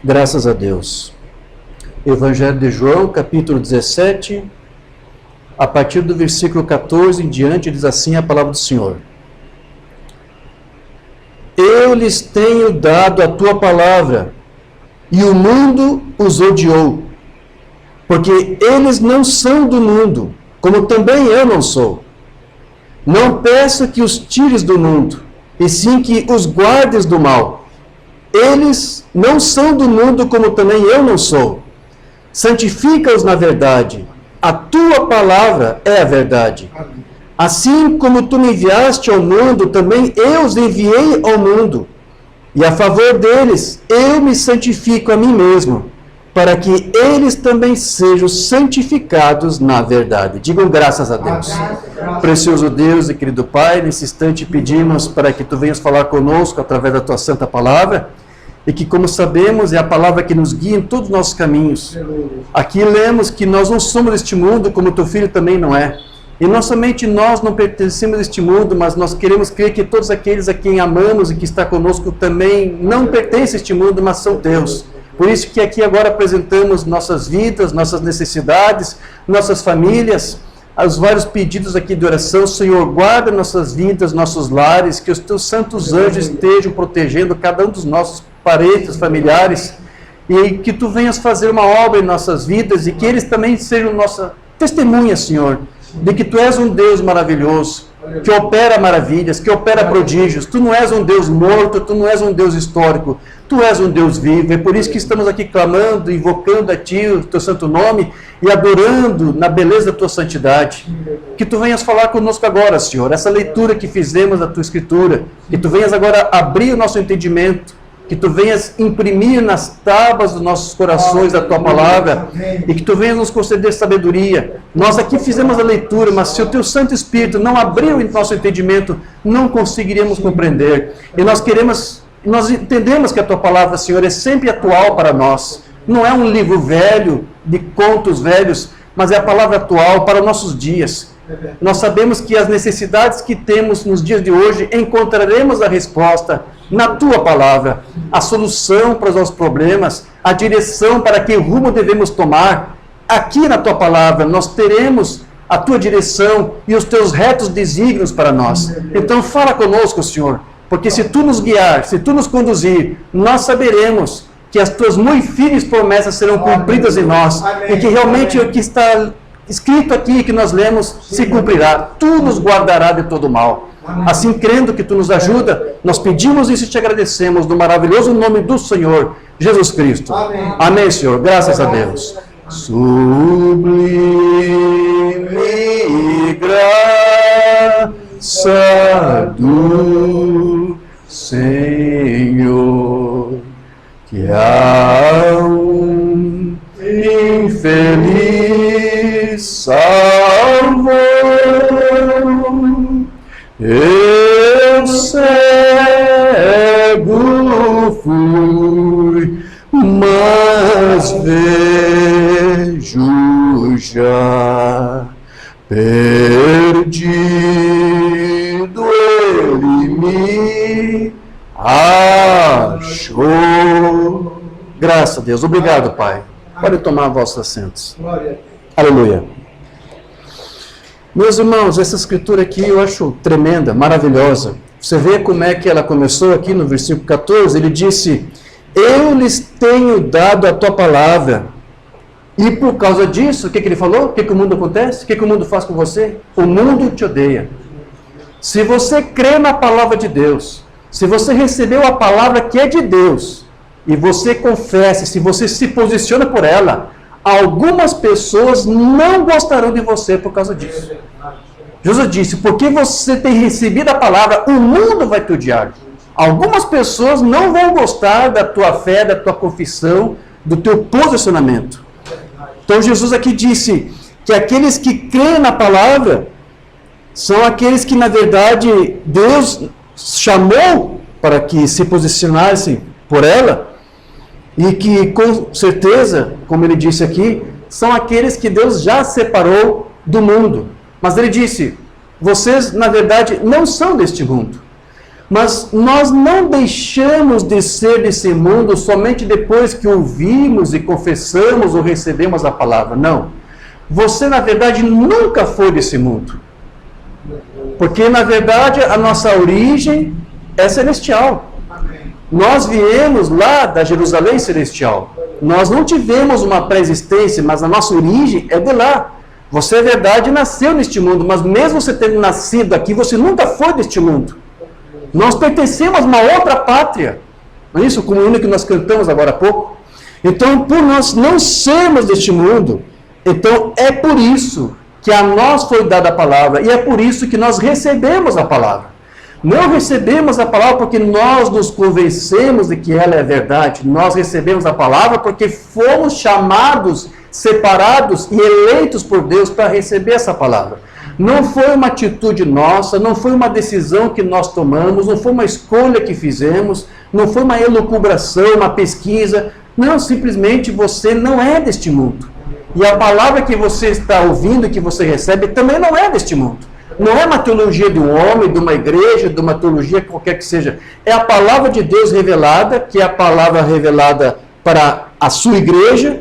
Graças a Deus. Evangelho de João, capítulo 17, a partir do versículo 14 em diante, diz assim a palavra do Senhor. Eu lhes tenho dado a tua palavra, e o mundo os odiou, porque eles não são do mundo, como também eu não sou. Não peço que os tires do mundo, e sim que os guardes do mal. Eles não são do mundo, como também eu não sou. Santifica-os na verdade. A tua palavra é a verdade. Assim como tu me enviaste ao mundo, também eu os enviei ao mundo. E a favor deles, eu me santifico a mim mesmo, para que eles também sejam santificados na verdade. Digam graças a Deus. Precioso Deus e querido Pai, nesse instante pedimos para que tu venhas falar conosco através da tua santa palavra, e que, como sabemos, é a palavra que nos guia em todos os nossos caminhos. Aqui lemos que nós não somos deste mundo, como teu filho também não é. E não somente nós não pertencemos a este mundo, mas nós queremos crer que todos aqueles a quem amamos e que está conosco também não pertencem a este mundo, mas são teus. Por isso que aqui agora apresentamos nossas vidas, nossas necessidades, nossas famílias, os vários pedidos aqui de oração. Senhor, guarda nossas vidas, nossos lares, que os teus santos anjos estejam protegendo cada um dos nossos parentes, familiares, e que tu venhas fazer uma obra em nossas vidas, e que eles também sejam nossa testemunha, Senhor, de que tu és um Deus maravilhoso, que opera maravilhas, que opera prodígios. Tu não és um Deus morto, tu não és um Deus histórico, tu és um Deus vivo. É por isso que estamos aqui clamando, invocando a ti o teu santo nome e adorando na beleza da tua santidade. Que tu venhas falar conosco agora, Senhor, essa leitura que fizemos da tua escritura, que tu venhas agora abrir o nosso entendimento, que tu venhas imprimir nas tábuas dos nossos corações a tua palavra, e que tu venhas nos conceder sabedoria. Nós aqui fizemos a leitura, mas se o teu Santo Espírito não abriu o nosso entendimento, não conseguiríamos compreender. E nós entendemos que a tua palavra, Senhor, é sempre atual para nós. Não é um livro velho, de contos velhos, mas é a palavra atual para os nossos dias. Nós sabemos que as necessidades que temos nos dias de hoje, encontraremos a resposta na tua palavra, a solução para os nossos problemas, a direção para que rumo devemos tomar. Aqui na tua palavra nós teremos a tua direção e os teus retos desígnios para nós. Então fala conosco, Senhor, porque se tu nos guiar, se tu nos conduzir, nós saberemos que as tuas muito firmes promessas serão cumpridas em nós, e que realmente o que está escrito aqui, que nós lemos, se cumprirá. Tu nos guardará de todo mal. Assim, crendo que tu nos ajuda, nós pedimos isso e te agradecemos no maravilhoso nome do Senhor Jesus Cristo. Amém, Senhor. Graças a Deus. Sublime graça do Senhor, que há um infeliz salvou. Eu cego fui, mas vejo já. Perdido ele me achou. Graças a Deus. Obrigado, Pai. Pode tomar vossos assentos. Aleluia. Meus irmãos, essa escritura aqui eu acho tremenda, maravilhosa. Você vê como é que ela começou aqui no versículo 14, ele disse, eu lhes tenho dado a tua palavra. E por causa disso, o que ele falou? O que o mundo acontece? O que o mundo faz com você? O mundo te odeia. Se você crê na palavra de Deus, se você recebeu a palavra que é de Deus, e você confessa, se você se posiciona por ela, algumas pessoas não gostarão de você por causa disso. Jesus disse, porque você tem recebido a palavra, o mundo vai te odiar. Algumas pessoas não vão gostar da tua fé, da tua confissão, do teu posicionamento. Então Jesus aqui disse que aqueles que creem na palavra são aqueles que, na verdade, Deus chamou para que se posicionassem por ela, e que, com certeza, como ele disse aqui, são aqueles que Deus já separou do mundo. Mas ele disse, vocês, na verdade, não são deste mundo. Mas nós não deixamos de ser desse mundo somente depois que ouvimos e confessamos ou recebemos a palavra. Não. Você, na verdade, nunca foi desse mundo. Porque, na verdade, a nossa origem é celestial. Nós viemos lá da Jerusalém celestial. Nós não tivemos uma pré-existência, mas a nossa origem é de lá. Você, na verdade, nasceu neste mundo, mas mesmo você tendo nascido aqui, você nunca foi deste mundo. Nós pertencemos a uma outra pátria. Não é isso? Como o hino que nós cantamos agora há pouco. Então, por nós não sermos deste mundo, então é por isso que a nós foi dada a palavra, e é por isso que nós recebemos a palavra. Não recebemos a palavra porque nós nos convencemos de que ela é verdade. Nós recebemos a palavra porque fomos chamados, separados e eleitos por Deus para receber essa palavra. Não foi uma atitude nossa, não foi uma decisão que nós tomamos, não foi uma escolha que fizemos, não foi uma elucubração, uma pesquisa. Não, simplesmente você não é deste mundo. E a palavra que você está ouvindo, que você recebe, também não é deste mundo. Não é uma teologia de um homem, de uma igreja, de uma teologia qualquer que seja. É a palavra de Deus revelada, que é a palavra revelada para a sua igreja,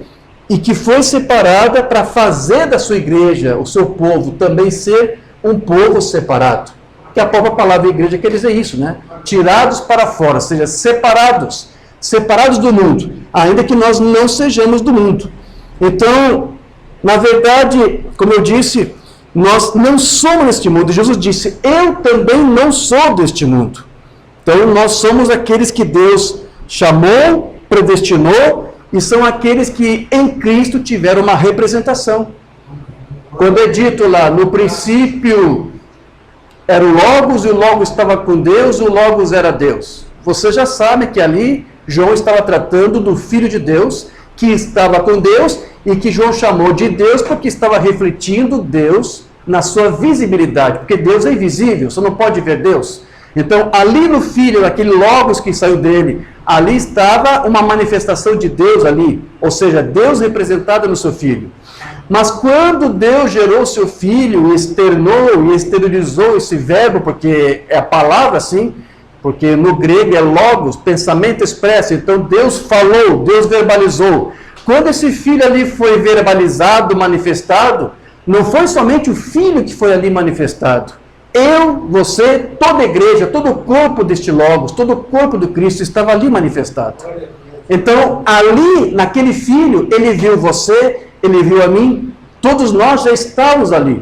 e que foi separada para fazer da sua igreja, o seu povo, também ser um povo separado. Que a própria palavra igreja quer dizer isso, né? Tirados para fora, ou seja, separados do mundo, ainda que nós não sejamos do mundo. Então, na verdade, como eu disse, nós não somos deste mundo. Jesus disse, eu também não sou deste mundo. Então, nós somos aqueles que Deus chamou, predestinou, e são aqueles que em Cristo tiveram uma representação. Quando é dito lá, no princípio era o Logos, e o Logos estava com Deus, e o Logos era Deus. Você já sabe que ali João estava tratando do Filho de Deus, que estava com Deus, e que João chamou de Deus porque estava refletindo Deus na sua visibilidade, porque Deus é invisível, você não pode ver Deus. Então, ali no Filho, naquele Logos que saiu dele, ali estava uma manifestação de Deus ali, ou seja, Deus representado no seu Filho. Mas quando Deus gerou o seu Filho, e externou e exteriorizou esse verbo, porque é a palavra assim, porque no grego é Logos, pensamento expresso, então Deus falou, Deus verbalizou. Quando esse Filho ali foi verbalizado, manifestado, não foi somente o Filho que foi ali manifestado. Eu, você, toda a igreja, todo o corpo deste Logos, todo o corpo do Cristo estava ali manifestado. Então, ali, naquele Filho, ele viu você, ele viu a mim, todos nós já estávamos ali.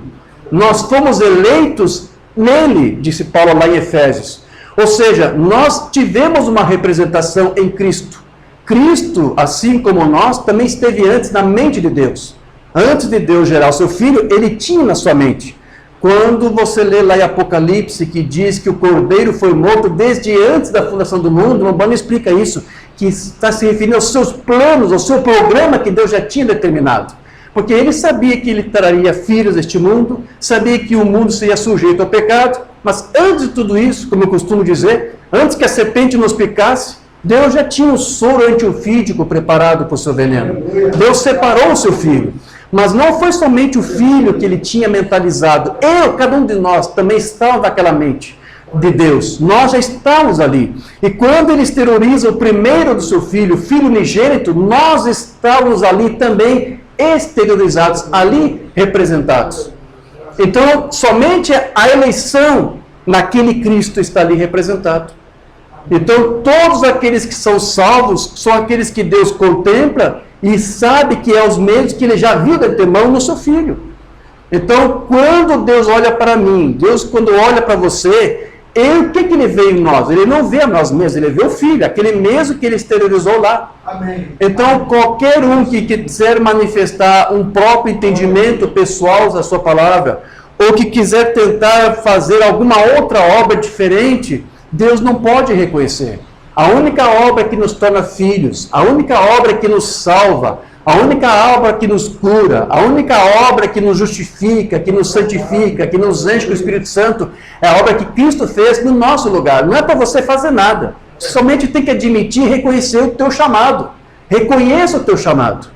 Nós fomos eleitos nele, disse Paulo lá em Efésios. Ou seja, nós tivemos uma representação em Cristo. Cristo, assim como nós, também esteve antes na mente de Deus. Antes de Deus gerar o seu Filho, ele tinha na sua mente. Quando você lê lá em Apocalipse, que diz que o Cordeiro foi morto desde antes da fundação do mundo, Urbano explica isso, que está se referindo aos seus planos, ao seu programa que Deus já tinha determinado. Porque ele sabia que ele traria filhos deste mundo, sabia que o mundo seria sujeito ao pecado, mas antes de tudo isso, como eu costumo dizer, antes que a serpente nos picasse, Deus já tinha um soro antiofídico preparado para o seu veneno. Deus separou o seu filho. Mas não foi somente o filho que ele tinha mentalizado. Cada um de nós também estava naquela mente de Deus. Nós já estamos ali. E quando ele exterioriza o primeiro do seu filho, o filho unigênito, nós estávamos ali também exteriorizados, ali representados. Então, somente a eleição naquele Cristo está ali representado. Então, todos aqueles que são salvos são aqueles que Deus contempla e sabe que é os mesmos que ele já viu de antemão no seu filho. Então, quando Deus olha para mim, Deus quando olha para você, o que ele vê em nós? Ele não vê a nós mesmos, ele vê o Filho, aquele mesmo que ele exteriorizou lá. Amém. Então, qualquer um que quiser manifestar um próprio entendimento pessoal da sua palavra, ou que quiser tentar fazer alguma outra obra diferente, Deus não pode reconhecer. A única obra que nos torna filhos, a única obra que nos salva, a única obra que nos cura, a única obra que nos justifica, que nos santifica, que nos enche com o Espírito Santo, é a obra que Cristo fez no nosso lugar. Não é para você fazer nada. Você somente tem que admitir e reconhecer o teu chamado. Reconheça o teu chamado.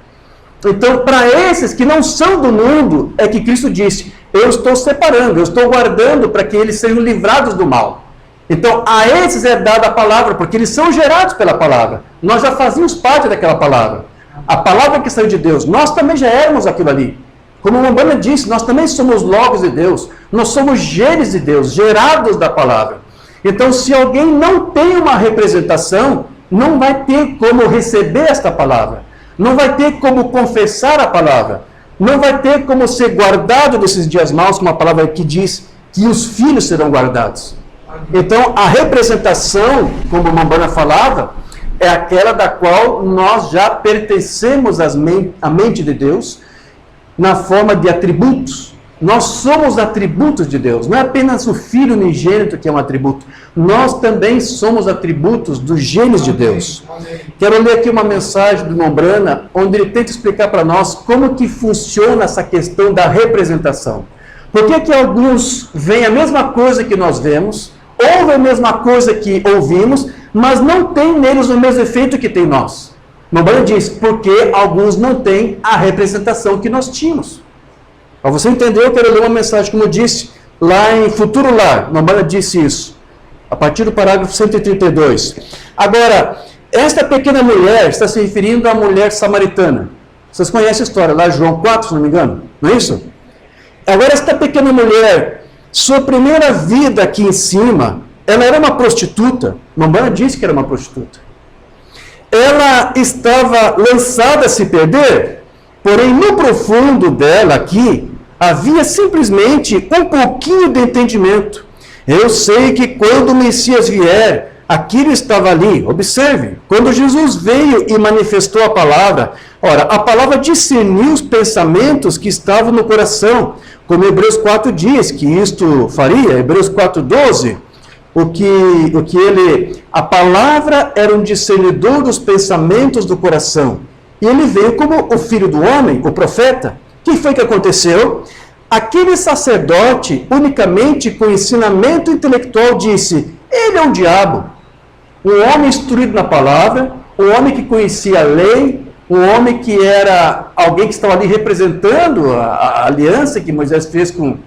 Então, para esses que não são do mundo, é que Cristo disse, eu estou separando, eu estou guardando para que eles sejam livrados do mal. Então, a esses é dada a palavra, porque eles são gerados pela palavra. Nós já fazíamos parte daquela palavra. A palavra que saiu de Deus, nós também já éramos aquilo ali. Como a Umbanda disse, nós também somos logos de Deus. Nós somos genes de Deus, gerados da palavra. Então, se alguém não tem uma representação, não vai ter como receber esta palavra. Não vai ter como confessar a palavra. Não vai ter como ser guardado desses dias maus, como a palavra que diz que os filhos serão guardados. Então, a representação, como a Umbanda falava, é aquela da qual nós já pertencemos à mente de Deus, na forma de atributos. Nós somos atributos de Deus, não é apenas o Filho unigênito que é um atributo, nós também somos atributos dos genes de Deus. Quero ler aqui uma mensagem do Nombrana, onde ele tenta explicar para nós como que funciona essa questão da representação. Por que alguns veem a mesma coisa que nós vemos, ouvem a mesma coisa que ouvimos, mas não tem neles o mesmo efeito que tem nós? Nombrana diz, porque alguns não têm a representação que nós tínhamos. Para você entender, eu quero ler uma mensagem, como eu disse, lá em Futuro Lar. Nombrana disse isso, a partir do parágrafo 132. Agora, esta pequena mulher está se referindo à mulher samaritana. Vocês conhecem a história, lá João 4, se não me engano, não é isso? Agora, esta pequena mulher, sua primeira vida aqui em cima, ela era uma prostituta. Nombrana disse que era uma prostituta. Ela estava lançada a se perder, porém no profundo dela aqui, havia simplesmente um pouquinho de entendimento. Eu sei que quando o Messias vier, aquilo estava ali. Observe, quando Jesus veio e manifestou a palavra, ora, a palavra discerniu os pensamentos que estavam no coração, como Hebreus 4 diz que isto faria, Hebreus 4:12, a palavra era um discernidor dos pensamentos do coração. E ele veio como o filho do homem, o profeta. O que foi que aconteceu? Aquele sacerdote, unicamente com ensinamento intelectual, disse, ele é um diabo. Um homem instruído na palavra, um homem que conhecia a lei, um homem que era alguém que estava ali representando a aliança que Moisés fez com,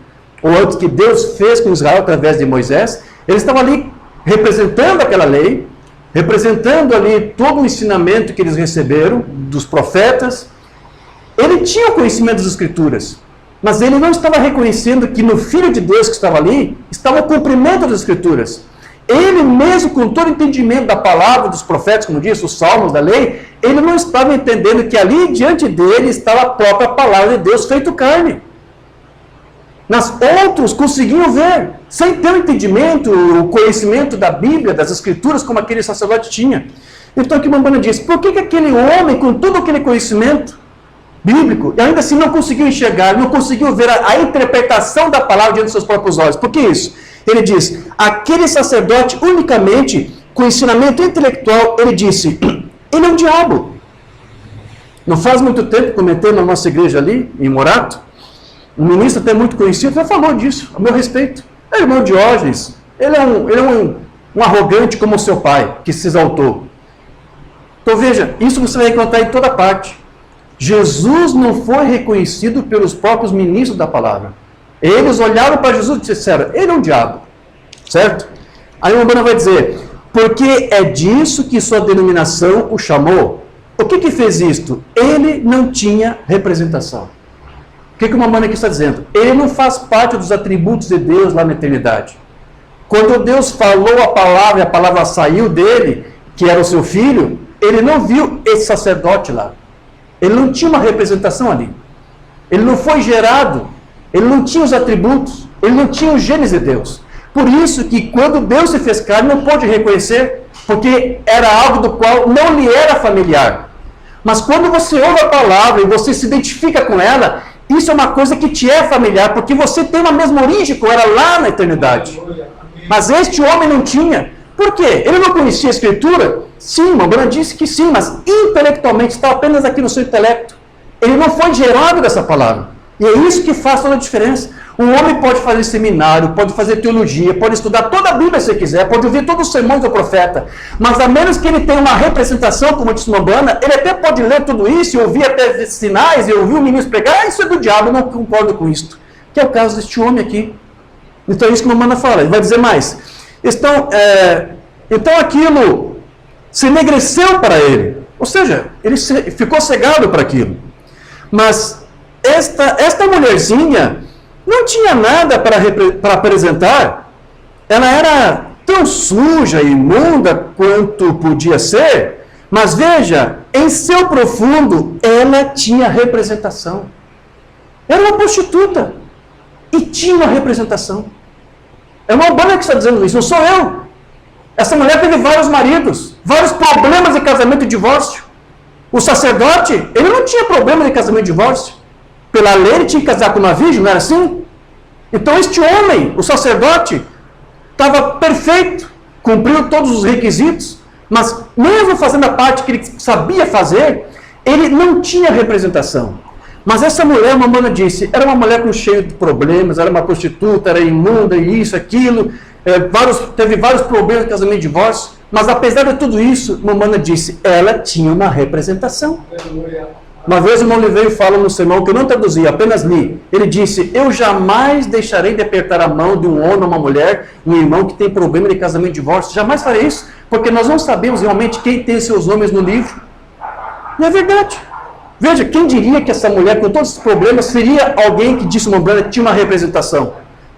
ou antes que Deus fez com Israel através de Moisés. Ele estava ali representando aquela lei, representando ali todo o ensinamento que eles receberam dos profetas. Ele tinha o conhecimento das Escrituras, mas ele não estava reconhecendo que no Filho de Deus que estava ali, estava o cumprimento das Escrituras. Ele mesmo, com todo o entendimento da palavra dos profetas, como disse, os salmos da lei, ele não estava entendendo que ali diante dele estava a própria palavra de Deus feito carne. Mas outros conseguiam ver, sem ter o entendimento, o conhecimento da Bíblia, das Escrituras, como aquele sacerdote tinha. Então aqui Umbanda diz, por que aquele homem, com todo aquele conhecimento bíblico, ainda assim não conseguiu enxergar, não conseguiu ver a interpretação da palavra diante dos seus próprios olhos? Por que isso? Ele diz, aquele sacerdote unicamente, com ensinamento intelectual, ele disse, ele é um diabo. Não faz muito tempo, comentei na nossa igreja ali, em Morato, um ministro até muito conhecido, já falou disso, a meu respeito. É o irmão Diógenes, ele é um arrogante como o seu pai, que se exaltou. Então veja, isso você vai encontrar em toda parte. Jesus não foi reconhecido pelos próprios ministros da palavra. Eles olharam para Jesus e disseram, ele é um diabo, certo? Aí o Umbanda vai dizer, porque é disso que sua denominação o chamou. O que fez isto? Ele não tinha representação. O que o Umbanda aqui está dizendo? Ele não faz parte dos atributos de Deus lá na eternidade. Quando Deus falou a palavra e a palavra saiu dele, que era o seu filho, ele não viu esse sacerdote lá. Ele não tinha uma representação ali. Ele não foi gerado. Ele não tinha os atributos. Ele não tinha os genes de Deus. Por isso que quando Deus se fez carne, não pôde reconhecer, porque era algo do qual não lhe era familiar. Mas quando você ouve a palavra e você se identifica com ela, isso é uma coisa que te é familiar, porque você tem uma mesma origem com ela lá na eternidade. Mas este homem não tinha. Por quê? Ele não conhecia a Escritura? Sim, Umbanda disse que sim, mas intelectualmente está apenas aqui no seu intelecto. Ele não foi gerado dessa palavra. E é isso que faz toda a diferença. Um homem pode fazer seminário, pode fazer teologia, pode estudar toda a Bíblia se quiser, pode ouvir todos os sermões do profeta, mas a menos que ele tenha uma representação, como disse Umbanda, ele até pode ler tudo isso, e ouvir até sinais, e ouvir o ministro pregar, isso é do diabo, eu não concordo com isso. Que é o caso deste homem aqui. Então é isso que Umbanda fala, ele vai dizer mais. Então aquilo se enegreceu para ele. Ou seja, ele ficou cegado para aquilo. Mas esta mulherzinha não tinha nada para apresentar. Ela era tão suja e imunda quanto podia ser. Mas veja, em seu profundo, ela tinha representação. Era uma prostituta. E tinha uma representação. É uma banda que está dizendo isso, não sou eu. Essa mulher teve vários maridos, vários problemas de casamento e divórcio. O sacerdote, ele não tinha problema de casamento e divórcio. Pela lei, ele tinha que casar com uma virgem, não era assim? Então este homem, o sacerdote, estava perfeito, cumpriu todos os requisitos, mas mesmo fazendo a parte que ele sabia fazer, ele não tinha representação. Mas essa mulher, a mamãe disse, era uma mulher com cheio de problemas, era uma prostituta, era imunda, isso, aquilo, teve vários problemas de casamento e divórcio, mas apesar de tudo isso, mamãe disse, ela tinha uma representação. Uma vez o irmão Oliveira fala no sermão, que eu não traduzi, apenas li. Ele disse, eu jamais deixarei de apertar a mão de um homem ou uma mulher, um irmão que tem problema de casamento e divórcio. Jamais farei isso, porque nós não sabemos realmente quem tem seus nomes no livro. E é verdade. Veja, quem diria que essa mulher, com todos os problemas, seria alguém que disse uma mulher que tinha uma representação?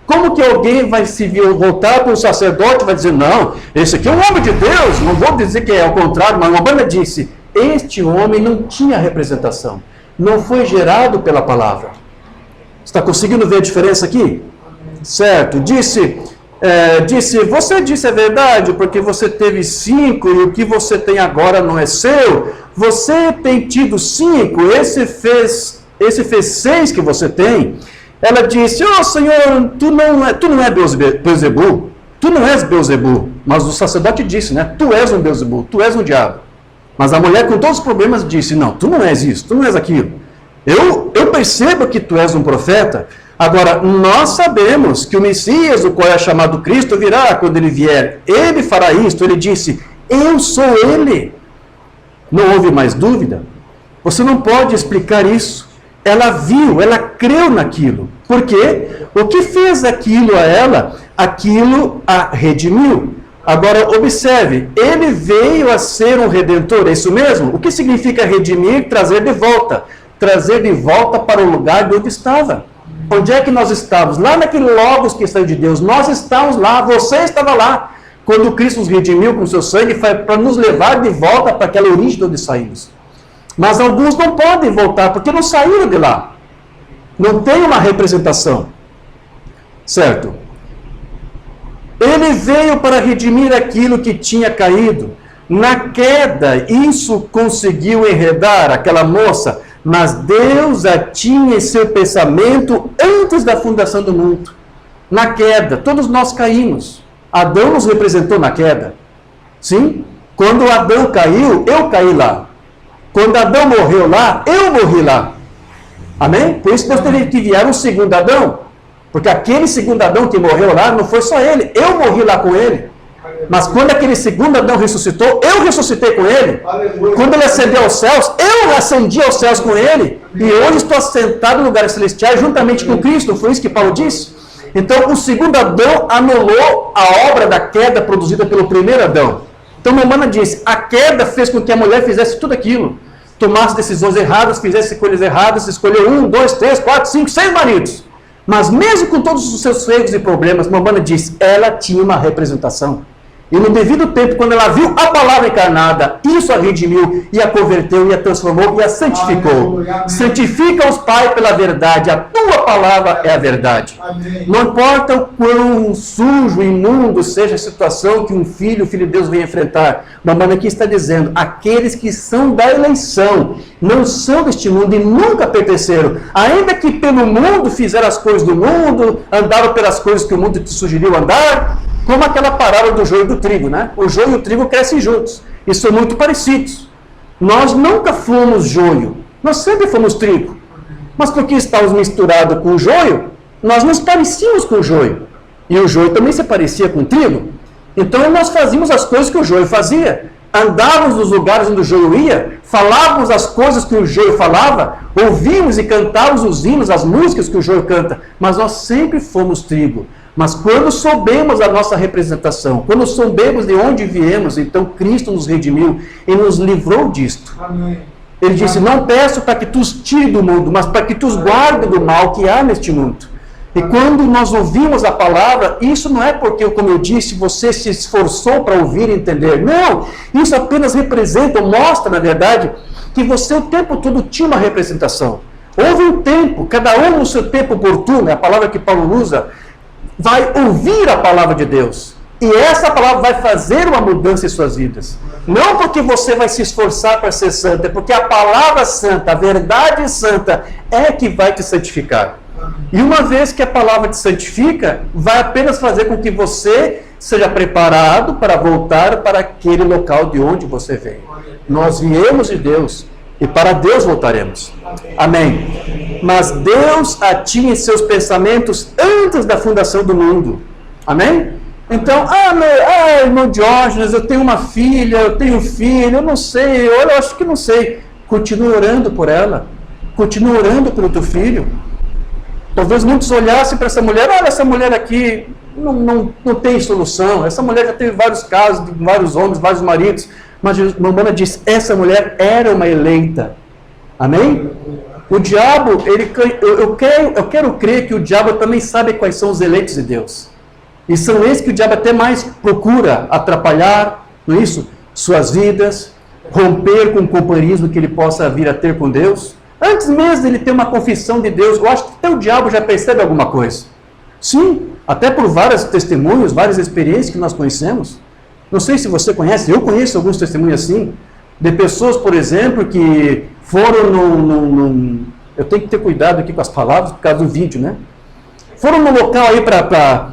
Como que alguém vai se voltar para um sacerdote e vai dizer, não, esse aqui é um homem de Deus, não vou dizer que é ao contrário, mas uma banda disse, este homem não tinha representação, não foi gerado pela palavra. Está conseguindo ver a diferença aqui? Certo, disse, você disse a verdade, porque você teve 5 e o que você tem agora não é seu. Você tem tido 5, esse fez 6 que você tem. Ela disse, Senhor, tu não é Beelzebul, tu não és Beelzebul. Mas o sacerdote disse, né, tu és um Beelzebul, tu és um diabo. Mas a mulher com todos os problemas disse, não, tu não és isso, tu não és aquilo. Eu percebo que tu és um profeta. Agora, nós sabemos que o Messias, o qual é chamado Cristo, virá quando ele vier. Ele fará isto. Ele disse, eu sou ele. Não houve mais dúvida. Você não pode explicar isso. Ela viu, ela creu naquilo. Por quê? O que fez aquilo a ela, aquilo a redimiu. Agora, observe, ele veio a ser um redentor, é isso mesmo? O que significa redimir? Trazer de volta. Trazer de volta para o lugar de onde estava. Onde é que nós estávamos? Lá naquele Logos que saiu de Deus. Nós estávamos lá, você estava lá. Quando Cristo nos redimiu com seu sangue, foi para nos levar de volta para aquela origem de onde saímos. Mas alguns não podem voltar, porque não saíram de lá. Não tem uma representação. Certo? Ele veio para redimir aquilo que tinha caído. Na queda, isso conseguiu enredar aquela moça, mas Deus a tinha em seu pensamento antes da fundação do mundo. Na queda, todos nós caímos. Adão nos representou na queda. Sim? Quando Adão caiu, eu caí lá. Quando Adão morreu lá, eu morri lá. Amém? Por isso Deus teve que enviar um segundo Adão. Porque aquele segundo Adão que morreu lá, não foi só ele. Eu morri lá com ele. Mas quando aquele segundo Adão ressuscitou, eu ressuscitei com ele. Aleluia. Quando ele ascendeu aos céus, eu ascendi aos céus com ele. E hoje estou assentado em lugares celestiais juntamente com Cristo. Foi isso que Paulo disse. Então o segundo Adão anulou a obra da queda produzida pelo primeiro Adão. Então a mamãe disse, a queda fez com que a mulher fizesse tudo aquilo. Tomasse decisões erradas, fizesse escolhas erradas, escolheu 1, 2, 3, 4, 5, 6 maridos. Mas mesmo com todos os seus feitos e problemas, mamãe disse, ela tinha uma representação. E no devido tempo, quando ela viu a palavra encarnada, isso a redimiu, e a converteu, e a transformou, e a santificou. Amém. Santifica-os, Pai, pela verdade. A tua palavra é a verdade. Amém. Não importa o quão sujo, imundo seja a situação que um filho de Deus vem enfrentar. Mamãe aqui está dizendo, aqueles que são da eleição, não são deste mundo e nunca pertenceram. Ainda que pelo mundo fizeram as coisas do mundo, andaram pelas coisas que o mundo te sugeriu andar, como aquela parábola do joio e do trigo, né? O joio e o trigo crescem juntos e são muito parecidos. Nós nunca fomos joio, nós sempre fomos trigo. Mas porque estávamos misturados com o joio, nós nos parecíamos com o joio. E o joio também se parecia com o trigo. Então nós fazíamos as coisas que o joio fazia. Andávamos nos lugares onde o joio ia, falávamos as coisas que o joio falava, ouvíamos e cantávamos os hinos, as músicas que o joio canta, mas nós sempre fomos trigo. Mas quando soubemos a nossa representação, quando soubemos de onde viemos, então Cristo nos redimiu e nos livrou disto. Amém. Ele disse, não peço para que tu os tire do mundo, mas para que tu os guarde do mal que há neste mundo. E quando nós ouvimos a palavra, isso não é porque, como eu disse, você se esforçou para ouvir e entender. Não, isso apenas representa, mostra, na verdade, que você o tempo todo tinha uma representação. Houve um tempo, cada um no seu tempo oportuno, é a palavra que Paulo usa, vai ouvir a palavra de Deus. E essa palavra vai fazer uma mudança em suas vidas. Não porque você vai se esforçar para ser santa, é porque a palavra santa, a verdade santa, é que vai te santificar. E uma vez que a palavra te santifica, vai apenas fazer com que você seja preparado para voltar para aquele local de onde você veio. Nós viemos de Deus e para Deus voltaremos. Amém. Mas Deus a tinha em seus pensamentos antes da fundação do mundo. Amém? Então, irmão Diógenes, eu tenho uma filha, eu tenho um filho, eu não sei, eu acho que não sei. Continue orando por ela. Continue orando pelo teu filho. Talvez muitos olhassem para essa mulher, olha, essa mulher aqui não tem solução. Essa mulher já teve vários casos, de vários homens, vários maridos. Mas Mamana diz, essa mulher era uma eleita. Amém? O diabo, eu quero crer que o diabo também sabe quais são os eleitos de Deus. E são esses que o diabo até mais procura atrapalhar, não é isso? Suas vidas, romper com o companheirismo que ele possa vir a ter com Deus. Antes mesmo dele ter uma confissão de Deus, eu acho que até o diabo já percebe alguma coisa. Sim, até por vários testemunhos, várias experiências que nós conhecemos. Não sei se você conhece, eu conheço alguns testemunhos assim, de pessoas, por exemplo, que foram eu tenho que ter cuidado aqui com as palavras por causa do vídeo, né? Foram no local aí para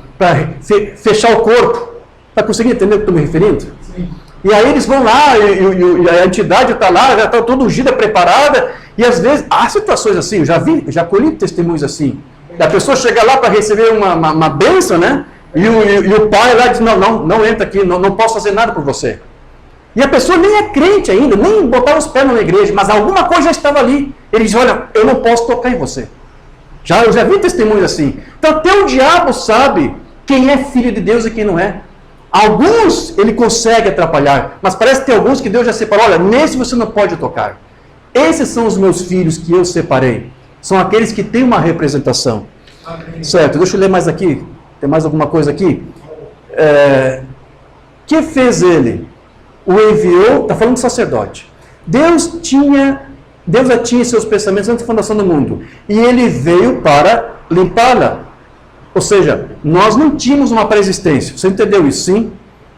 fechar o corpo. Está conseguindo entender o que estou me referindo? Sim. E aí eles vão lá, e a entidade está lá, já está toda ungida, preparada, e às vezes, há situações assim, eu já colhi testemunhos assim, da pessoa chega lá para receber uma bênção, né? E o pai lá diz, não entra aqui, não posso fazer nada por você. E a pessoa nem é crente ainda, nem botar os pés na igreja, mas alguma coisa já estava ali. Ele diz, olha, eu não posso tocar em você. Eu já vi testemunhos assim. Então até o diabo sabe quem é filho de Deus e quem não é. Alguns ele consegue atrapalhar, mas parece que tem alguns que Deus já separou. Olha, nesse você não pode tocar. Esses são os meus filhos que eu separei. São aqueles que têm uma representação. Amém. Certo, deixa eu ler mais aqui. Tem mais alguma coisa aqui? Que fez ele? O enviou, está falando de sacerdote. Deus já tinha seus pensamentos antes da fundação do mundo. E ele veio para limpá-la. Ou seja, nós não tínhamos uma pré-existência. Você entendeu isso? Sim.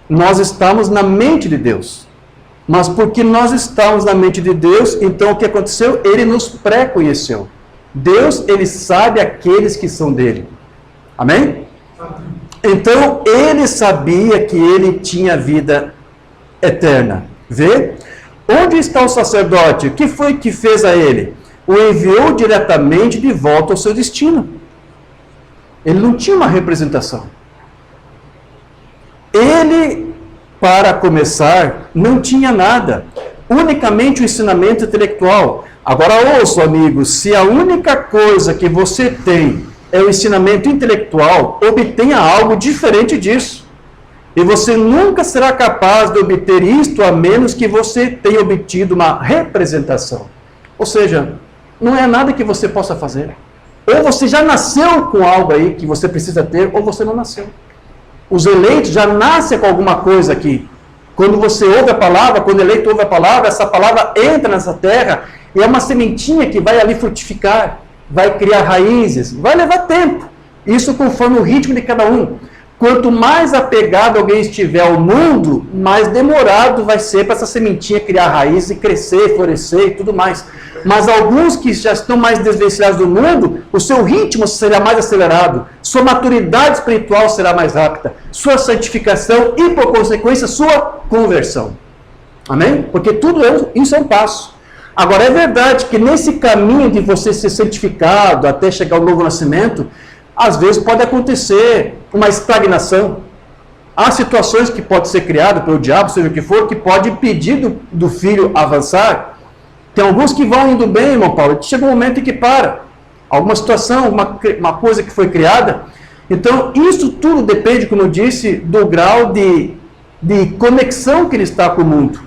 Nós estamos na mente de Deus. Mas porque nós estamos na mente de Deus, então o que aconteceu? Ele nos pré-conheceu. Deus, ele sabe aqueles que são dele. Amém? Então, ele sabia que ele tinha vida eterna. Vê? Onde está o sacerdote? O que foi que fez a ele? O enviou diretamente de volta ao seu destino. Ele não tinha uma representação. Ele, para começar, não tinha nada. Unicamente o ensinamento intelectual. Agora ouça, amigo, se a única coisa que você tem é o ensinamento intelectual, obtenha algo diferente disso. E você nunca será capaz de obter isto a menos que você tenha obtido uma representação. Ou seja, não é nada que você possa fazer. Ou você já nasceu com algo aí que você precisa ter, ou você não nasceu. Os eleitos já nascem com alguma coisa aqui. Quando você ouve a palavra, quando o eleito ouve a palavra, essa palavra entra nessa terra e é uma sementinha que vai ali frutificar, vai criar raízes, vai levar tempo. Isso conforme o ritmo de cada um. Quanto mais apegado alguém estiver ao mundo, mais demorado vai ser para essa sementinha criar raiz e crescer, florescer e tudo mais. Mas alguns que já estão mais desvencilhados do mundo, o seu ritmo será mais acelerado, sua maturidade espiritual será mais rápida, sua santificação e, por consequência, sua conversão. Amém? Porque tudo isso é um passo. Agora, é verdade que nesse caminho de você ser santificado até chegar ao novo nascimento, às vezes pode acontecer uma estagnação. Há situações que podem ser criadas pelo diabo, seja o que for, que pode impedir do filho avançar. Tem alguns que vão indo bem, irmão Paulo, chega um momento em que para. Alguma situação, uma coisa que foi criada, Então, isso tudo depende, como eu disse, do grau de conexão que ele está com o mundo.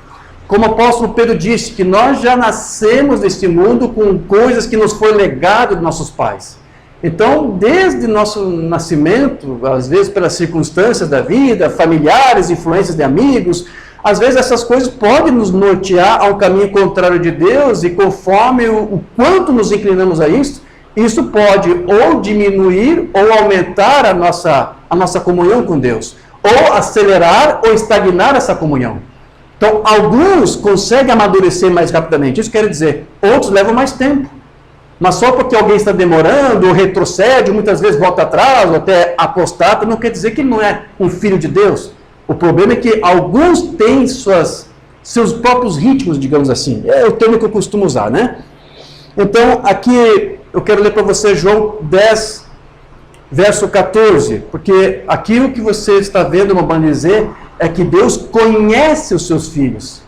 Como o apóstolo Pedro disse, que nós já nascemos neste mundo com coisas que nos foi legado dos nossos pais. Então, desde nosso nascimento, às vezes pelas circunstâncias da vida, familiares, influências de amigos, às vezes essas coisas podem nos nortear ao caminho contrário de Deus, e conforme o quanto nos inclinamos a isso pode ou diminuir ou aumentar a nossa comunhão com Deus, ou acelerar ou estagnar essa comunhão. Então, alguns conseguem amadurecer mais rapidamente, isso quer dizer, outros levam mais tempo. Mas só porque alguém está demorando, ou retrocede, ou muitas vezes volta atrás, ou até apostata, não quer dizer que ele não é um filho de Deus. O problema é que alguns têm seus próprios ritmos, digamos assim. É o termo que eu costumo usar, né? Então, aqui eu quero ler para você João 10, verso 14, porque aquilo que você está vendo Mobana dizer é que Deus conhece os seus filhos.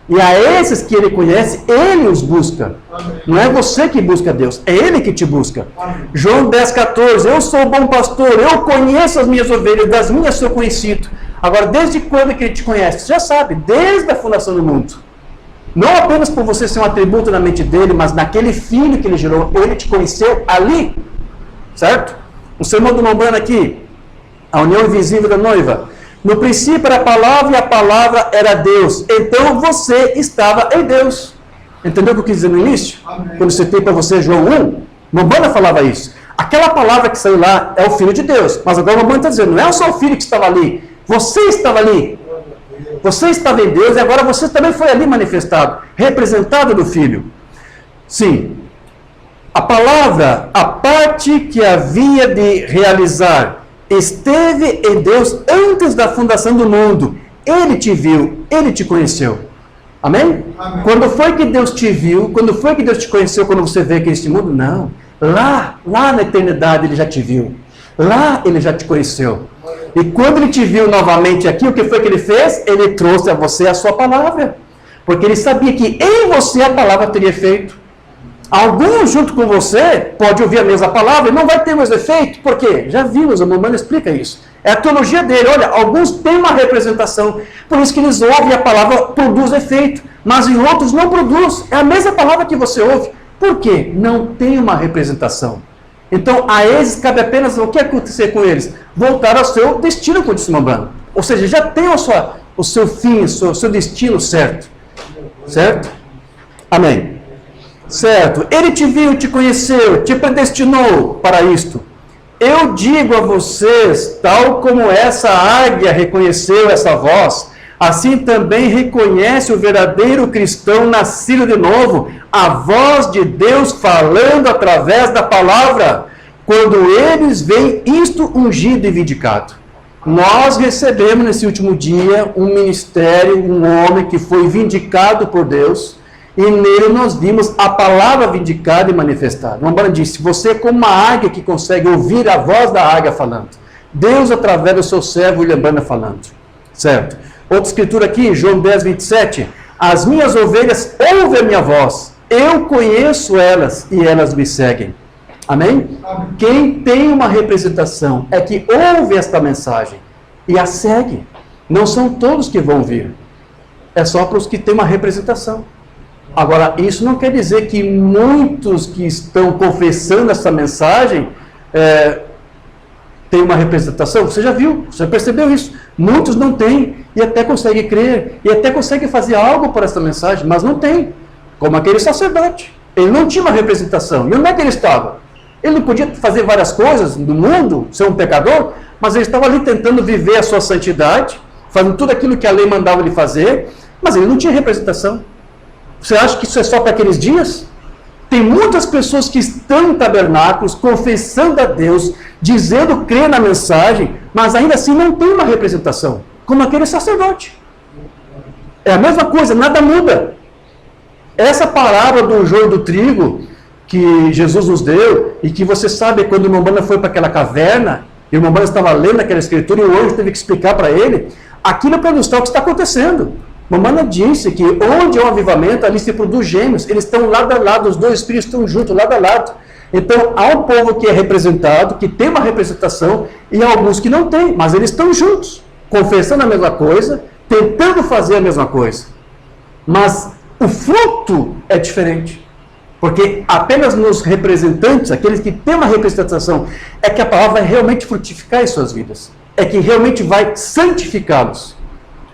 E a esses que Ele conhece, Ele os busca. Amém. Não é você que busca Deus, é Ele que te busca. Amém. João 10, 14, eu sou o bom pastor, eu conheço as minhas ovelhas, das minhas sou conhecido. Agora, desde quando que Ele te conhece? Você já sabe, desde a fundação do mundo. Não apenas por você ser um atributo na mente dele, mas naquele filho que Ele gerou, Ele te conheceu ali. Certo? O sermão do Mobana aqui, a união invisível da noiva. No princípio era a palavra e a palavra era Deus. Então você estava em Deus. Entendeu o que eu quis dizer no início? Amém. Quando citei para você João 1, Mobana falava isso. Aquela palavra que saiu lá é o Filho de Deus. Mas agora Mobana está dizendo, não é só o Filho que estava ali. Você estava ali. Você estava em Deus e agora você também foi ali manifestado. Representado do Filho. Sim. A palavra, a parte que havia de realizar, esteve em Deus antes da fundação do mundo. Ele te viu, Ele te conheceu. Amém? Amém? Quando foi que Deus te viu? Quando foi que Deus te conheceu quando você veio aqui neste mundo? Não. Lá na eternidade Ele já te viu. Lá Ele já te conheceu. E quando Ele te viu novamente aqui, o que foi que Ele fez? Ele trouxe a você a sua palavra. Porque Ele sabia que em você a palavra teria efeito. Algum junto com você pode ouvir a mesma palavra e não vai ter mais efeito. Por quê? Já vimos, a Mobana explica isso. É a teologia dele. Olha, alguns têm uma representação. Por isso que eles ouvem e a palavra produz efeito. Mas em outros não produz. É a mesma palavra que você ouve. Por quê? Não tem uma representação. Então, a eles cabe apenas o que acontecer com eles? Voltar ao seu destino, como disse Mobana. Ou seja, já tem o seu fim, o seu destino certo. Certo? Amém. Certo, Ele te viu, te conheceu, te predestinou para isto. Eu digo a vocês, tal como essa águia reconheceu essa voz, assim também reconhece o verdadeiro cristão nascido de novo, a voz de Deus falando através da palavra, quando eles veem isto ungido e vindicado. Nós recebemos nesse último dia um ministério, um homem que foi vindicado por Deus, e nele nós vimos a palavra vindicada e manifestada. Mobana disse, você é como uma águia que consegue ouvir a voz da águia falando. Deus através do seu servo William Branham falando. Certo? Outra escritura aqui, João 10, 27. As minhas ovelhas ouvem a minha voz. Eu conheço elas e elas me seguem. Amém? Amém. Quem tem uma representação é que ouve esta mensagem e a segue. Não são todos que vão vir. É só para os que têm uma representação. Agora, isso não quer dizer que muitos que estão confessando essa mensagem têm uma representação. Você já viu, você percebeu isso. Muitos não têm e até conseguem crer, e até conseguem fazer algo por essa mensagem, mas não tem. Como aquele sacerdote. Ele não tinha uma representação. E onde é que ele estava? Ele não podia fazer várias coisas no mundo, ser um pecador, mas ele estava ali tentando viver a sua santidade, fazendo tudo aquilo que a lei mandava ele fazer, mas ele não tinha representação. Você acha que isso é só para aqueles dias? Tem muitas pessoas que estão em tabernáculos, confessando a Deus, dizendo crer na mensagem, mas ainda assim não tem uma representação, como aquele sacerdote. É a mesma coisa, nada muda. Essa parábola do joio do trigo, que Jesus nos deu, e que você sabe, quando o Mobana foi para aquela caverna, e o Mobana estava lendo aquela escritura, e o anjo teve que explicar para ele, aquilo é para ilustrar o que está acontecendo. Mobana disse que onde há um avivamento, ali se produz gêmeos, eles estão lado a lado, os dois espíritos estão juntos, lado a lado. Então, há um povo que é representado, que tem uma representação, e alguns que não têm, mas eles estão juntos, confessando a mesma coisa, tentando fazer a mesma coisa. Mas o fruto é diferente. Porque apenas nos representantes, aqueles que têm uma representação, é que a palavra vai realmente frutificar em suas vidas. É que realmente vai santificá-los.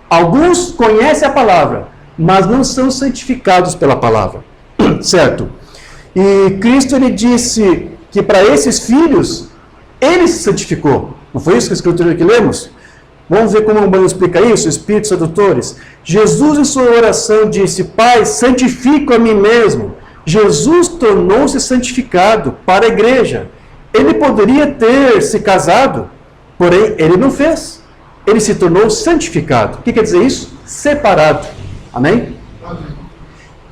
Alguns conhecem a palavra, mas não são santificados pela palavra. Certo? E Cristo, ele disse que para esses filhos, ele se santificou. Não foi isso que a Escritura que lemos? Vamos ver como o Humano explica isso, Espíritos Sedutores. Jesus, em sua oração, disse: Pai, santifico a mim mesmo. Jesus tornou-se santificado para a igreja. Ele poderia ter se casado, porém, ele não fez. Ele se tornou santificado. O que quer dizer isso? Separado. Amém? Amém.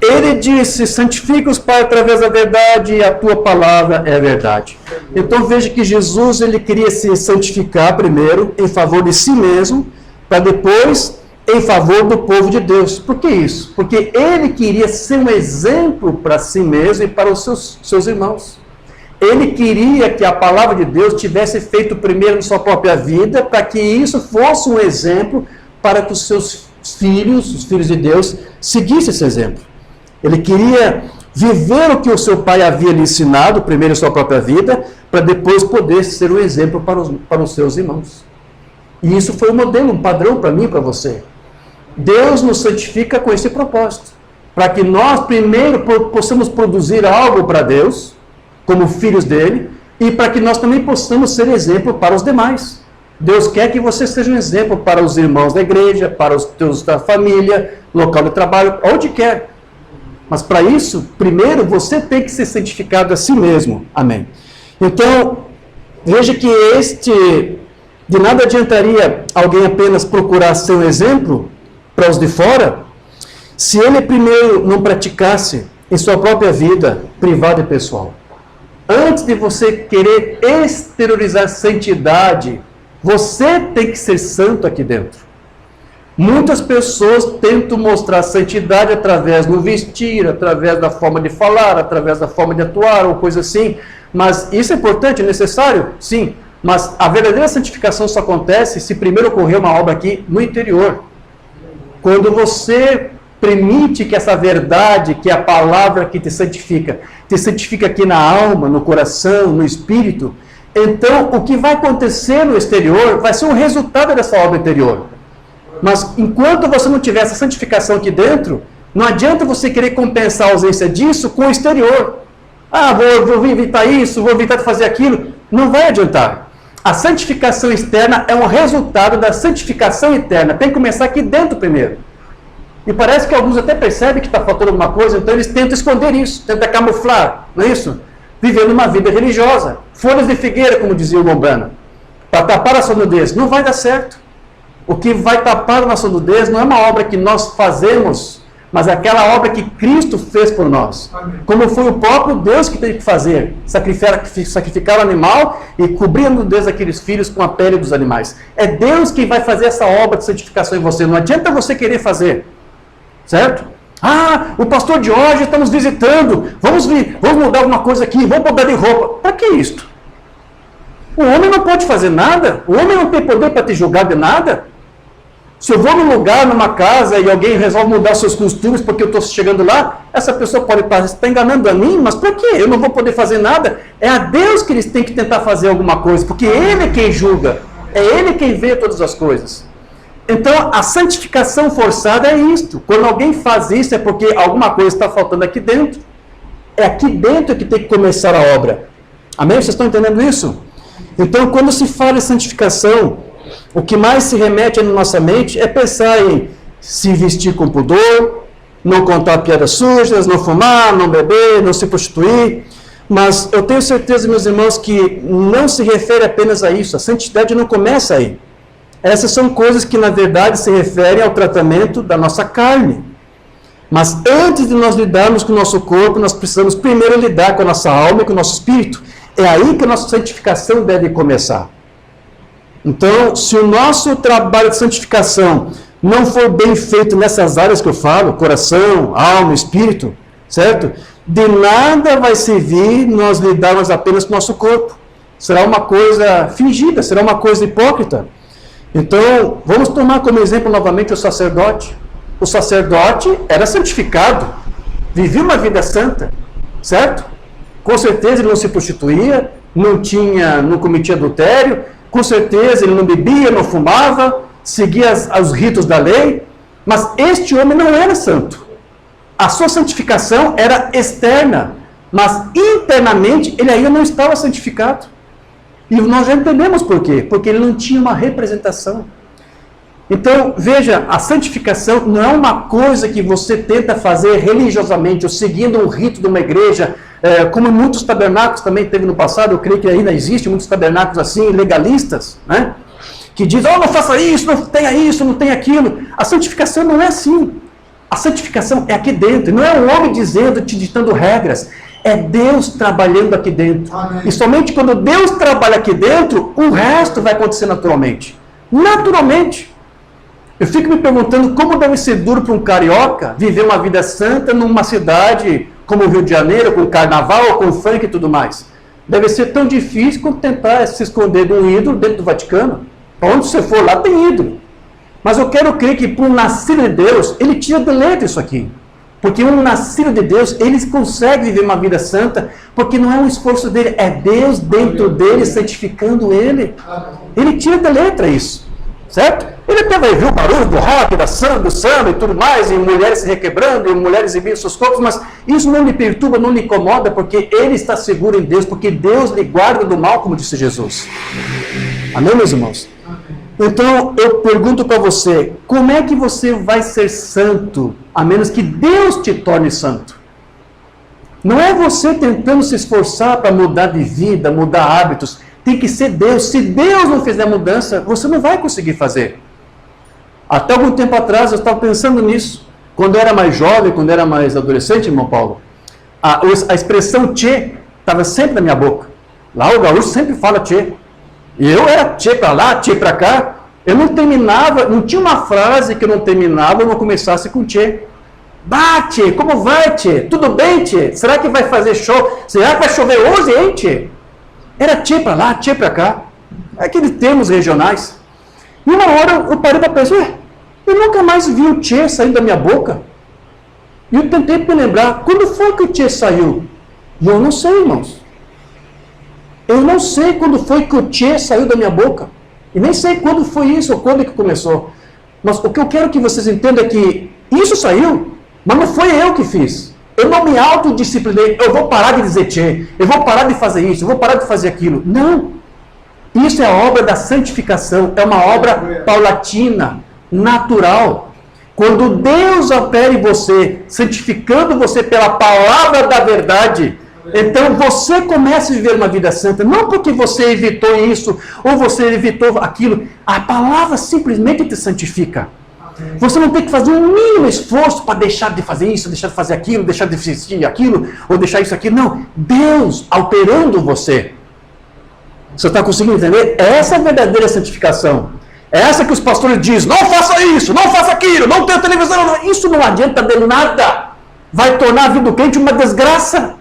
Ele disse: santifica-os, Pai, através da verdade, e a tua palavra é a verdade. Então veja que Jesus, ele queria se santificar primeiro em favor de si mesmo, para depois em favor do povo de Deus. Por que isso? Porque ele queria ser um exemplo para si mesmo e para os seus irmãos. Ele queria que a palavra de Deus tivesse feito primeiro na sua própria vida, para que isso fosse um exemplo para que os seus filhos, os filhos de Deus, seguissem esse exemplo. Ele queria viver o que o seu pai havia lhe ensinado, primeiro em sua própria vida, para depois poder ser um exemplo para os seus irmãos. E isso foi um modelo, um padrão para mim e para você. Deus nos santifica com esse propósito, para que nós primeiro possamos produzir algo para Deus, como filhos dele, e para que nós também possamos ser exemplo para os demais. Deus quer que você seja um exemplo para os irmãos da igreja, para os teus da família, local de trabalho, onde quer. Mas para isso, primeiro você tem que ser santificado a si mesmo. Amém. Então, veja que de nada adiantaria alguém apenas procurar ser um exemplo para os de fora, se ele primeiro não praticasse em sua própria vida privada e pessoal. Antes de você querer exteriorizar santidade, você tem que ser santo aqui dentro. Muitas pessoas tentam mostrar santidade através do vestir, através da forma de falar, através da forma de atuar, ou coisa assim. Mas isso é importante, é necessário? Sim. Mas a verdadeira santificação só acontece se primeiro ocorrer uma obra aqui no interior. Quando você permite que essa verdade, que é a palavra que te santifica aqui na alma, no coração, no espírito, então o que vai acontecer no exterior vai ser um resultado dessa obra interior. Mas enquanto você não tiver essa santificação aqui dentro, não adianta você querer compensar a ausência disso com o exterior. Ah, vou evitar isso, vou evitar de fazer aquilo. Não vai adiantar. A santificação externa é um resultado da santificação interna. Tem que começar aqui dentro primeiro. E parece que alguns até percebem que está faltando alguma coisa, então eles tentam esconder isso, tentam camuflar, não é isso? Vivendo uma vida religiosa. Folhas de figueira, como dizia o Lombana, para tapar a sua nudez. Não vai dar certo. O que vai tapar a nossa nudez não é uma obra que nós fazemos, mas é aquela obra que Cristo fez por nós. Amém. Como foi o próprio Deus que teve que fazer, sacrificar o animal e cobrir a nudez daqueles filhos com a pele dos animais. É Deus quem vai fazer essa obra de santificação em você. Não adianta você querer fazer. Certo? Ah, o pastor de hoje está nos visitando. Vamos mudar alguma coisa aqui, vamos mudar de roupa. Para que isto? O homem não pode fazer nada. O homem não tem poder para te julgar de nada. Se eu vou num lugar, numa casa, e alguém resolve mudar seus costumes porque eu estou chegando lá, essa pessoa pode estar enganando a mim, mas para quê? Eu não vou poder fazer nada. É a Deus que eles têm que tentar fazer alguma coisa, porque Ele é quem julga. É Ele quem vê todas as coisas. Então, a santificação forçada é isto. Quando alguém faz isso, é porque alguma coisa está faltando aqui dentro. É aqui dentro que tem que começar a obra. Amém? Vocês estão entendendo isso? Então, quando se fala em santificação, o que mais se remete na nossa mente é pensar em se vestir com pudor, não contar piadas sujas, não fumar, não beber, não se prostituir. Mas eu tenho certeza, meus irmãos, que não se refere apenas a isso. A santidade não começa aí. Essas são coisas que, na verdade, se referem ao tratamento da nossa carne. Mas antes de nós lidarmos com o nosso corpo, nós precisamos primeiro lidar com a nossa alma e com o nosso espírito. É aí que a nossa santificação deve começar. Então, se o nosso trabalho de santificação não for bem feito nessas áreas que eu falo, coração, alma, espírito, certo? De nada vai servir nós lidarmos apenas com o nosso corpo. Será uma coisa fingida, será uma coisa hipócrita. Então, vamos tomar como exemplo novamente o sacerdote. O sacerdote era santificado, vivia uma vida santa, certo? Com certeza ele não se prostituía, não cometia adultério, com certeza ele não bebia, não fumava, seguia os ritos da lei, mas este homem não era santo. A sua santificação era externa, mas internamente ele ainda não estava santificado. E nós já entendemos por quê, porque ele não tinha uma representação. Então, veja, a santificação não é uma coisa que você tenta fazer religiosamente, ou seguindo um rito de uma igreja, como muitos tabernáculos também teve no passado, eu creio que ainda existe muitos tabernáculos assim, legalistas, né? Que dizem, não faça isso, não tenha aquilo. A santificação não é assim. A santificação é aqui dentro, não é o homem dizendo, te ditando regras, é Deus trabalhando aqui dentro. Amém. E somente quando Deus trabalha aqui dentro, o resto vai acontecer naturalmente. Naturalmente. Eu fico me perguntando como deve ser duro para um carioca viver uma vida santa numa cidade como o Rio de Janeiro, com carnaval, com funk e tudo mais. Deve ser tão difícil quanto tentar se esconder de um ídolo dentro do Vaticano. Para onde você for, lá tem ídolo. Mas eu quero crer que para um nascido de Deus, ele tira de letra isso aqui. Porque um nascido de Deus, ele consegue viver uma vida santa, porque não é um esforço dele, é Deus dentro dele, santificando ele. Ele tira de letra isso. Certo? Ele até vai ver o barulho do rock, do samba e tudo mais, e mulheres se requebrando, e mulheres exibindo seus corpos, mas isso não lhe perturba, não lhe incomoda, porque ele está seguro em Deus, porque Deus lhe guarda do mal, como disse Jesus. Amém, meus irmãos? Então, eu pergunto para você, como é que você vai ser santo, a menos que Deus te torne santo? Não é você tentando se esforçar para mudar de vida, mudar hábitos. Tem que ser Deus. Se Deus não fizer mudança, você não vai conseguir fazer. Até algum tempo atrás eu estava pensando nisso. Quando eu era mais jovem, quando eu era mais adolescente, irmão Paulo, a expressão tchê estava sempre na minha boca. Lá o gaúcho sempre fala tchê. E eu era tchê para lá, tchê para cá. Eu não terminava, não tinha uma frase que eu não terminava ou não começasse com tchê. Bah, tchê, como vai, tchê? Tudo bem, tchê? Será que vai fazer show? Será que vai chover hoje, hein, tchê? Era tchê para lá, tchê para cá. Aqueles termos regionais. E uma hora eu parei para pensar, eu nunca mais vi o tchê saindo da minha boca. E eu tentei me lembrar, quando foi que o tchê saiu? E eu não sei, irmãos. Eu não sei quando foi que o tchê saiu da minha boca. E nem sei quando foi isso, ou quando que começou. Mas o que eu quero que vocês entendam é que isso saiu, mas não foi eu que fiz. Eu não me autodisciplinei, eu vou parar de dizer tchê, eu vou parar de fazer isso, eu vou parar de fazer aquilo. Não. Isso é a obra da santificação, é uma obra paulatina, natural. Quando Deus opera em você, santificando você pela palavra da verdade, então você começa a viver uma vida santa, não porque você evitou isso, ou você evitou aquilo. A palavra simplesmente te santifica. Você não tem que fazer um mínimo esforço para deixar de fazer isso, deixar de fazer aquilo, deixar de assistir aquilo, ou deixar isso aqui. Não, Deus operando você. Você está conseguindo entender? Essa é a verdadeira santificação. É essa que os pastores dizem, não faça isso, não faça aquilo, não tenha televisão. Não. Isso não adianta de nada. Vai tornar a vida do crente uma desgraça.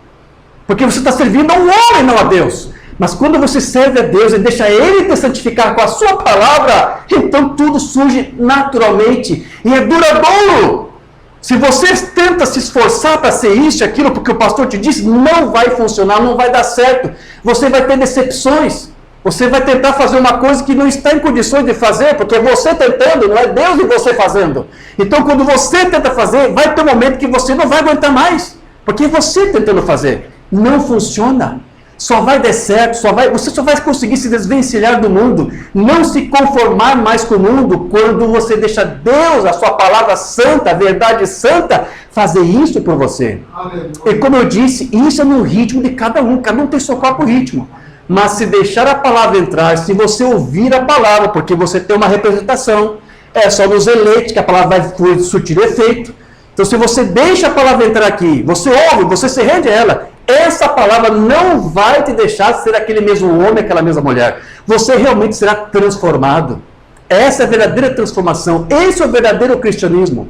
Porque você está servindo a um homem, não a Deus. Mas quando você serve a Deus e deixa Ele te santificar com a sua palavra, então tudo surge naturalmente e é duradouro. Se você tenta se esforçar para ser isso e aquilo, porque o pastor te disse, não vai funcionar, não vai dar certo. Você vai ter decepções. Você vai tentar fazer uma coisa que não está em condições de fazer, porque é você tentando, não é Deus e você fazendo. Então quando você tenta fazer, vai ter um momento que você não vai aguentar mais, porque é você tentando fazer. Não funciona. Só vai dar certo, você só vai conseguir se desvencilhar do mundo, não se conformar mais com o mundo, quando você deixa Deus, a sua palavra santa, a verdade santa, fazer isso por você. Amém. E como eu disse, isso é no ritmo de cada um tem seu próprio ritmo. Mas se deixar a palavra entrar, se você ouvir a palavra, porque você tem uma representação, é só nos eleitos que a palavra vai surtir efeito. Então se você deixa a palavra entrar aqui, você ouve, você se rende a ela, essa palavra não vai te deixar ser aquele mesmo homem, aquela mesma mulher. Você realmente será transformado. Essa é a verdadeira transformação. Esse é o verdadeiro cristianismo.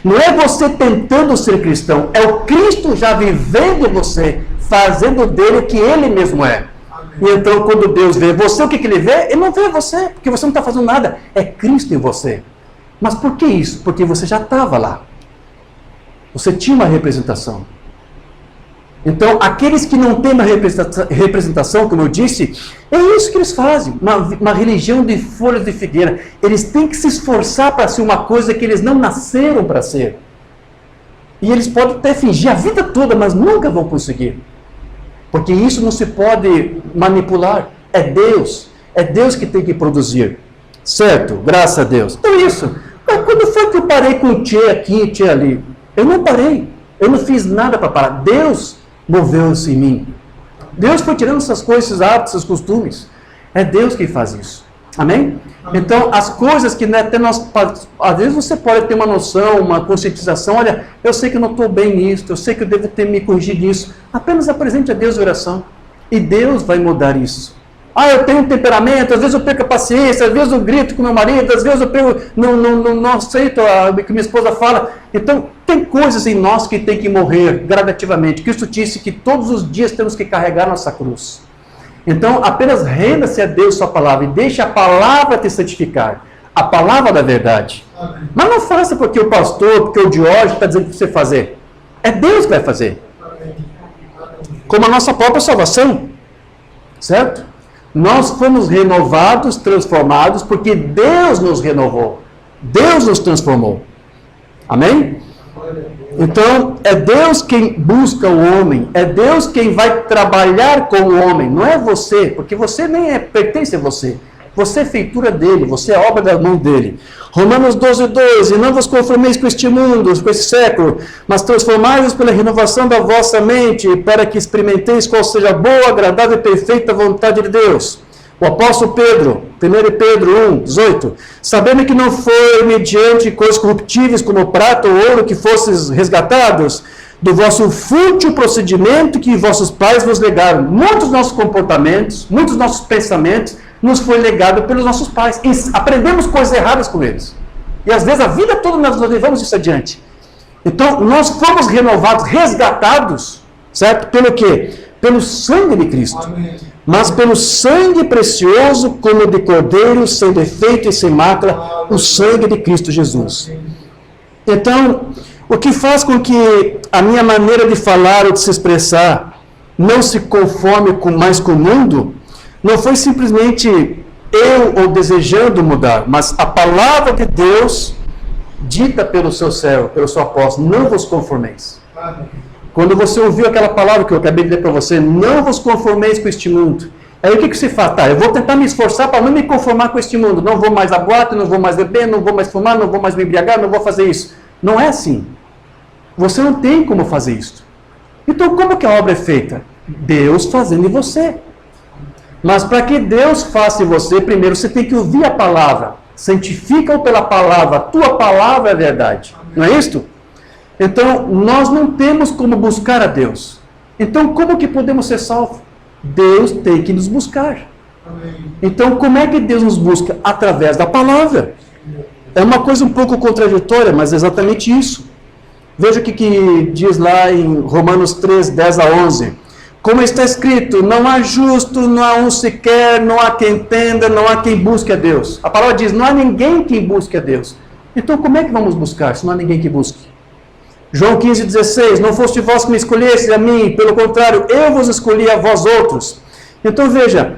Não é você tentando ser cristão. É o Cristo já vivendo em você, fazendo dele o que ele mesmo é. E então, quando Deus vê você, o que ele vê? Ele não vê você, porque você não está fazendo nada. É Cristo em você. Mas por que isso? Porque você já estava lá. Você tinha uma representação. Então, aqueles que não têm uma representação, como eu disse, é isso que eles fazem. Uma religião de folhas de figueira. Eles têm que se esforçar para ser uma coisa que eles não nasceram para ser. E eles podem até fingir a vida toda, mas nunca vão conseguir. Porque isso não se pode manipular. É Deus. É Deus que tem que produzir. Certo? Graças a Deus. Então isso. Mas quando foi que eu parei com o tchê aqui e tchê ali? Eu não parei. Eu não fiz nada para parar. Deus moveu-se em mim. Deus foi tirando essas coisas, esses hábitos, esses costumes. É Deus quem faz isso. Amém? Então, as coisas que até nós... Às vezes você pode ter uma noção, uma conscientização. Olha, eu sei que eu não estou bem nisso. Eu sei que eu devo ter me corrigido nisso. Apenas apresente a Deus a oração. E Deus vai mudar isso. Ah, eu tenho um temperamento. Às vezes eu perco a paciência. Às vezes eu grito com meu marido. Às vezes eu não aceito o que minha esposa fala. Então, tem coisas em nós que tem que morrer gradativamente. Cristo disse que todos os dias temos que carregar nossa cruz. Então, apenas renda-se a Deus sua palavra e deixe a palavra te santificar. A palavra da verdade. Amém. Mas não faça porque o pastor, porque o Diógenes está dizendo para você fazer. É Deus que vai fazer. Amém. Como a nossa própria salvação. Certo? Nós fomos renovados, transformados, porque Deus nos renovou. Deus nos transformou. Amém? Então, é Deus quem busca o homem, é Deus quem vai trabalhar com o homem, não é você, porque você nem pertence a você. Você é feitura dele, você é obra da mão dele. Romanos 12:2, e não vos conformeis com este mundo, com esse século, mas transformai-vos pela renovação da vossa mente, para que experimenteis qual seja a boa, agradável e perfeita vontade de Deus. O apóstolo Pedro, 1 Pedro 1:18, sabendo que não foi mediante coisas corruptíveis como prata ou ouro que fosses resgatados do vosso fútil procedimento que vossos pais vos legaram. Muitos dos nossos comportamentos, muitos dos nossos pensamentos nos foi legado pelos nossos pais. E aprendemos coisas erradas com eles. E às vezes a vida toda nós levamos isso adiante. Então nós fomos renovados, resgatados, certo? Pelo quê? Pelo sangue de Cristo. Amém. Mas pelo sangue precioso, como de cordeiro, sem defeito e sem mácula, o sangue de Cristo Jesus. Então, o que faz com que a minha maneira de falar ou de se expressar não se conforme mais com o mundo, não foi simplesmente eu ou desejando mudar, mas a palavra de Deus dita pelo seu servo, pelo seu apóstolo, não vos conformeis. Quando você ouviu aquela palavra que eu acabei de ler para você, não vos conformeis com este mundo. Aí o que você faz? Tá, eu vou tentar me esforçar para não me conformar com este mundo. Não vou mais à boate, não vou mais beber, não vou mais fumar, não vou mais me embriagar, não vou fazer isso. Não é assim. Você não tem como fazer isso. Então como que a obra é feita? Deus fazendo em você. Mas para que Deus faça em você, primeiro você tem que ouvir a palavra. Santifica-o pela palavra. A tua palavra é a verdade. Não é isto? Então, nós não temos como buscar a Deus. Então, como que podemos ser salvos? Deus tem que nos buscar. Então, como é que Deus nos busca? Através da palavra. É uma coisa um pouco contraditória, mas é exatamente isso. Veja o que diz lá em Romanos 3, 10 a 11. Como está escrito, não há justo, não há um sequer, não há quem entenda, não há quem busque a Deus. A palavra diz, não há ninguém que busque a Deus. Então, como é que vamos buscar se não há ninguém que busque? João 15,16, não foste vós que me escolhestes a mim, pelo contrário, eu vos escolhi a vós outros. Então veja,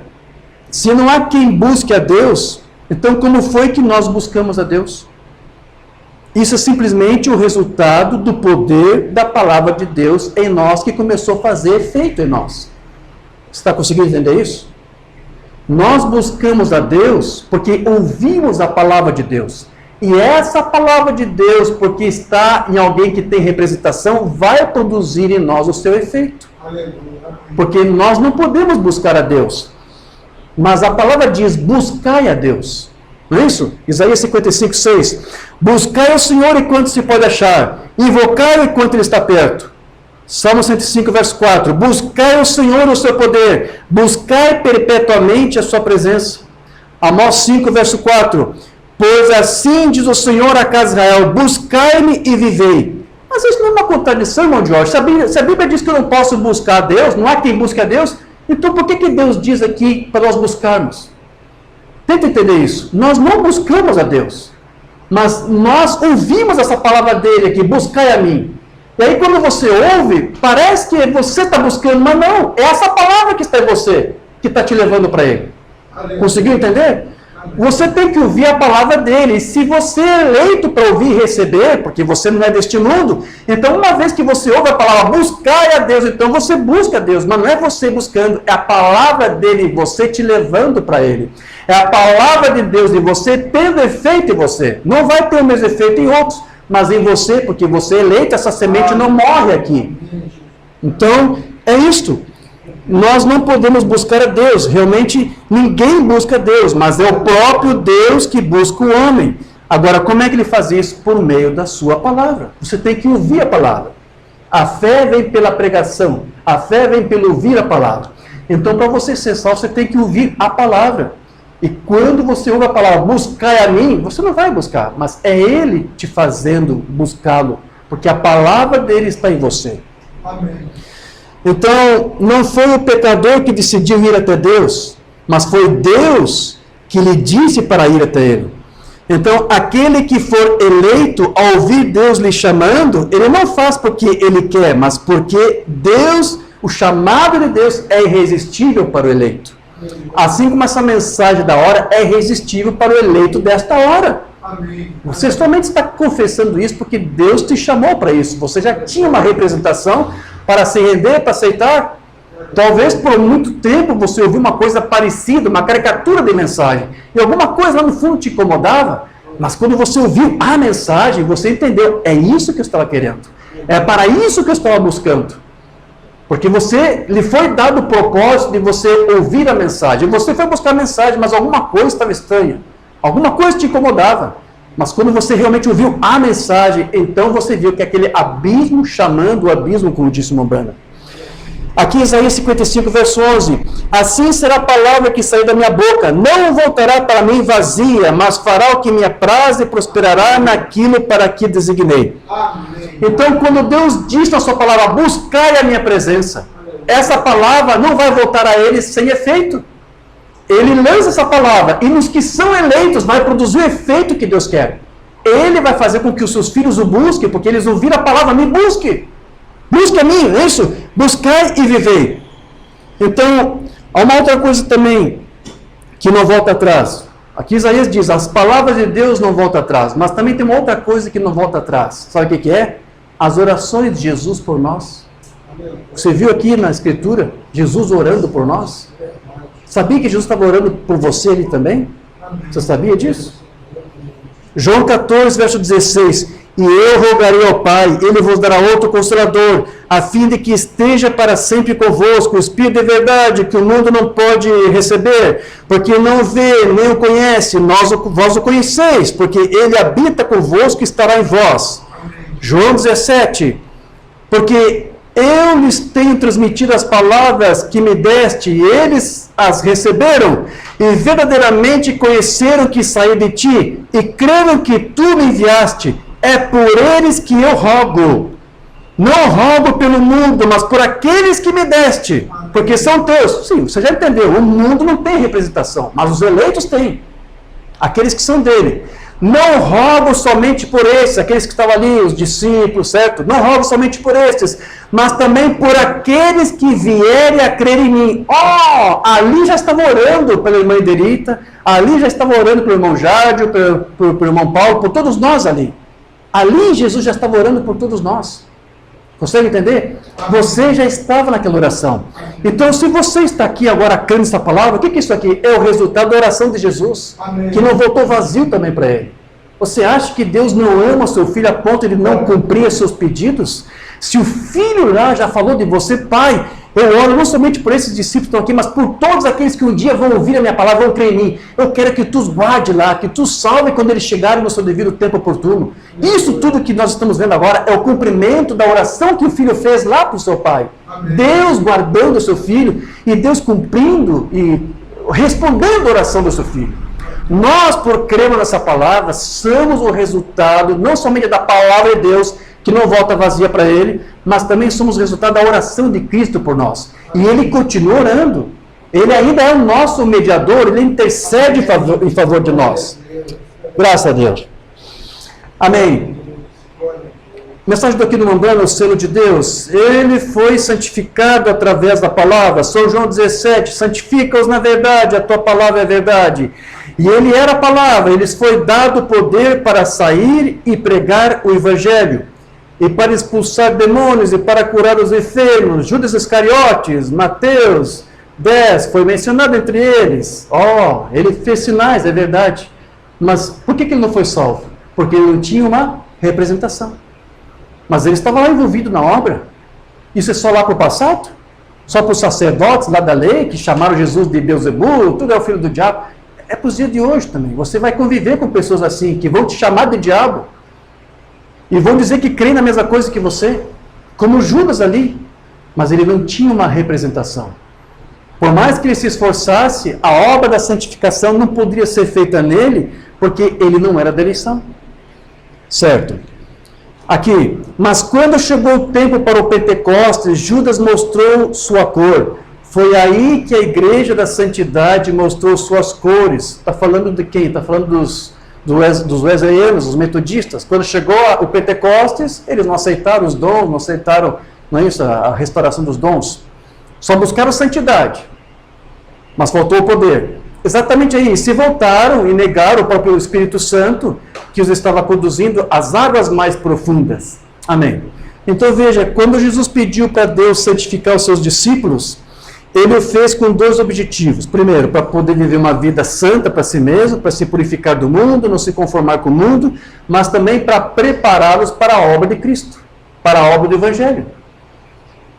se não há quem busque a Deus, então como foi que nós buscamos a Deus? Isso é simplesmente o resultado do poder da palavra de Deus em nós, que começou a fazer efeito em nós. Você está conseguindo entender isso? Nós buscamos a Deus porque ouvimos a palavra de Deus. E essa palavra de Deus, porque está em alguém que tem representação, vai produzir em nós o seu efeito. Porque nós não podemos buscar a Deus. Mas a palavra diz, buscai a Deus. Não é isso? Isaías 55:6. Buscai o Senhor enquanto se pode achar. Invocai-o enquanto ele está perto. Salmo 105, verso 4. Buscai o Senhor o seu poder. Buscai perpetuamente a sua presença. Amós 5, verso 4. Pois assim diz o Senhor à casa de Israel, buscai-me e vivei. Mas isso não é uma contradição, irmão Jorge. Se a Bíblia diz que eu não posso buscar a Deus, não há quem busque a Deus, então por que Deus diz aqui para nós buscarmos? Tenta entender isso. Nós não buscamos a Deus, mas nós ouvimos essa palavra dele aqui, buscai a mim. E aí quando você ouve, parece que você está buscando, mas não, é essa palavra que está em você, que está te levando para ele. Conseguiu entender? Você tem que ouvir a palavra dele. E se você é eleito para ouvir e receber, porque você não é deste mundo, então uma vez que você ouve a palavra, buscai a Deus, então você busca a Deus, mas não é você buscando, é a palavra dele, você te levando para ele. É a palavra de Deus e você tendo efeito em você. Não vai ter o mesmo efeito em outros, mas em você, porque você é eleito, essa semente não morre aqui. Então, é isto. Nós não podemos buscar a Deus. Realmente, ninguém busca a Deus, mas é o próprio Deus que busca o homem. Agora, como é que ele faz isso? Por meio da sua palavra. Você tem que ouvir a palavra. A fé vem pela pregação. A fé vem pelo ouvir a palavra. Então, para você ser salvo, você tem que ouvir a palavra. E quando você ouve a palavra, buscai a mim, você não vai buscar, mas é ele te fazendo buscá-lo, porque a palavra dele está em você. Amém. Então, não foi o pecador que decidiu ir até Deus, mas foi Deus que lhe disse para ir até ele. Então, aquele que for eleito, ao ouvir Deus lhe chamando, ele não faz porque ele quer, mas porque Deus, o chamado de Deus é irresistível para o eleito. Assim como essa mensagem da hora é irresistível para o eleito desta hora. Amém. Você somente está confessando isso porque Deus te chamou para isso. Você já tinha uma representação para se render, para aceitar. Talvez por muito tempo você ouviu uma coisa parecida, uma caricatura de mensagem, e alguma coisa lá no fundo te incomodava, mas quando você ouviu a mensagem, você entendeu, é isso que eu estava querendo, é para isso que eu estava buscando, porque você lhe foi dado o propósito de você ouvir a mensagem, você foi buscar a mensagem, mas alguma coisa estava estranha, alguma coisa te incomodava, mas quando você realmente ouviu a mensagem, então você viu que aquele abismo chamando o abismo, como disse o Mombrana. Aqui em Isaías 55, verso 11. Assim será a palavra que sair da minha boca. Não voltará para mim vazia, mas fará o que me apraz e prosperará naquilo para que designei. Amém. Então, quando Deus diz na sua palavra, buscai a minha presença, essa palavra não vai voltar a ele sem efeito. Ele lança essa palavra, e nos que são eleitos vai produzir o efeito que Deus quer. Ele vai fazer com que os seus filhos o busquem, porque eles ouviram a palavra, me busque. Busque a mim, é isso? Buscai e vivei. Então, há uma outra coisa também que não volta atrás. Aqui Isaías diz, as palavras de Deus não voltam atrás, mas também tem uma outra coisa que não volta atrás. Sabe o que é? As orações de Jesus por nós. Você viu aqui na Escritura, Jesus orando por nós? Sabia que Jesus estava orando por você ali também? Você sabia disso? João 14, verso 16. E eu rogarei ao Pai, ele vos dará outro Consolador, a fim de que esteja para sempre convosco, o Espírito de verdade, que o mundo não pode receber, porque não vê, nem o conhece, vós o conheceis, porque ele habita convosco e estará em vós. João 17, porque eu lhes tenho transmitido as palavras que me deste, e eles as receberam, e verdadeiramente conheceram que saí de ti, e creram que tu me enviaste. É por eles que eu rogo. Não rogo pelo mundo, mas por aqueles que me deste, porque são teus. Sim, você já entendeu, o mundo não tem representação, mas os eleitos têm. Aqueles que são dele. Não rogo somente por esses, aqueles que estavam ali, os discípulos, certo? Não rogo somente por esses, mas também por aqueles que vierem a crer em mim. Ali já estava orando pela irmã Iderita, ali já estava orando pelo irmão Jádio, pelo irmão Paulo, por todos nós ali. Ali Jesus já estava orando por todos nós. Consegue entender? Você já estava naquela oração. Então, se você está aqui agora crendo nessa palavra, o que é isso aqui? É o resultado da oração de Jesus. Amém. Que não voltou vazio também para ele. Você acha que Deus não ama seu filho a ponto de não cumprir seus pedidos? Se o filho lá já falou de você, pai, eu oro não somente por esses discípulos que estão aqui, mas por todos aqueles que um dia vão ouvir a minha palavra, vão crer em mim. Eu quero que tu os guarde lá, que tu salve quando eles chegarem no seu devido tempo oportuno. Isso tudo que nós estamos vendo agora é o cumprimento da oração que o filho fez lá para o seu pai. Amém. Deus guardando o seu filho e Deus cumprindo e respondendo a oração do seu filho. Nós, por crermos nessa palavra, somos o resultado não somente da palavra de Deus, que não volta vazia para Ele, mas também somos o resultado da oração de Cristo por nós. E Ele continua orando. Ele ainda é o nosso mediador, Ele intercede em favor de nós. Graças a Deus. Amém. Mensagem do Aqui no Mundano, o selo de Deus. Ele foi santificado através da palavra. São João 17, santifica-os na verdade, a tua palavra é verdade. E ele era a palavra, lhes foi dado poder para sair e pregar o evangelho, e para expulsar demônios, e para curar os enfermos. Judas Iscariotes, Mateus 10, foi mencionado entre eles. Ele fez sinais, é verdade. Mas por que ele não foi salvo? Porque ele não tinha uma representação. Mas ele estava lá envolvido na obra. Isso é só lá para o passado? Só para os sacerdotes lá da lei, que chamaram Jesus de Beelzebul, tudo é o filho do diabo? É para os dias de hoje também. Você vai conviver com pessoas assim, que vão te chamar de diabo. E vão dizer que creem na mesma coisa que você. Como Judas ali. Mas ele não tinha uma representação. Por mais que ele se esforçasse, a obra da santificação não poderia ser feita nele, porque ele não era da eleição. Certo? Aqui, mas quando chegou o tempo para o Pentecostes, Judas mostrou sua cor. Foi aí que a igreja da santidade mostrou suas cores. Está falando de quem? Está falando dos wesleyanos, dos metodistas. Quando chegou o Pentecostes, eles não aceitaram os dons, não aceitaram, não é isso, a restauração dos dons. Só buscaram santidade. Mas faltou o poder. Exatamente aí, se voltaram e negaram o próprio Espírito Santo, que os estava conduzindo às águas mais profundas. Amém. Então veja, quando Jesus pediu para Deus santificar os seus discípulos, ele o fez com dois objetivos. Primeiro, para poder viver uma vida santa para si mesmo, para se purificar do mundo, não se conformar com o mundo, mas também para prepará-los para a obra de Cristo, para a obra do Evangelho.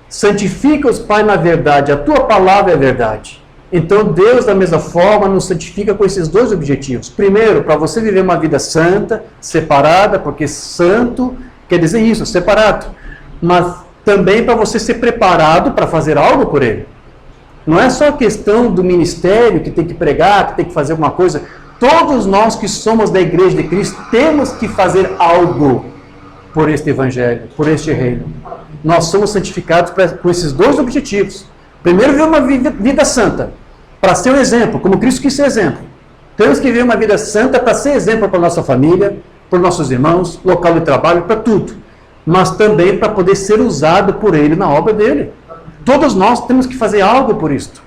Santifica-os, Pai, na verdade, a tua palavra é a verdade. Então Deus, da mesma forma, nos santifica com esses dois objetivos. Primeiro, para você viver uma vida santa, separada, porque santo quer dizer isso, separado. Mas também para você ser preparado para fazer algo por Ele. Não é só questão do ministério, que tem que pregar, que tem que fazer alguma coisa. Todos nós que somos da igreja de Cristo temos que fazer algo por este evangelho, por este reino. Nós somos santificados com esses dois objetivos. Primeiro, viver uma vida santa, para ser um exemplo, como Cristo quis ser exemplo. Temos que viver uma vida santa para ser exemplo para a nossa família, para os nossos irmãos, local de trabalho, para tudo. Mas também para poder ser usado por Ele na obra dEle. Todos nós temos que fazer algo por isto.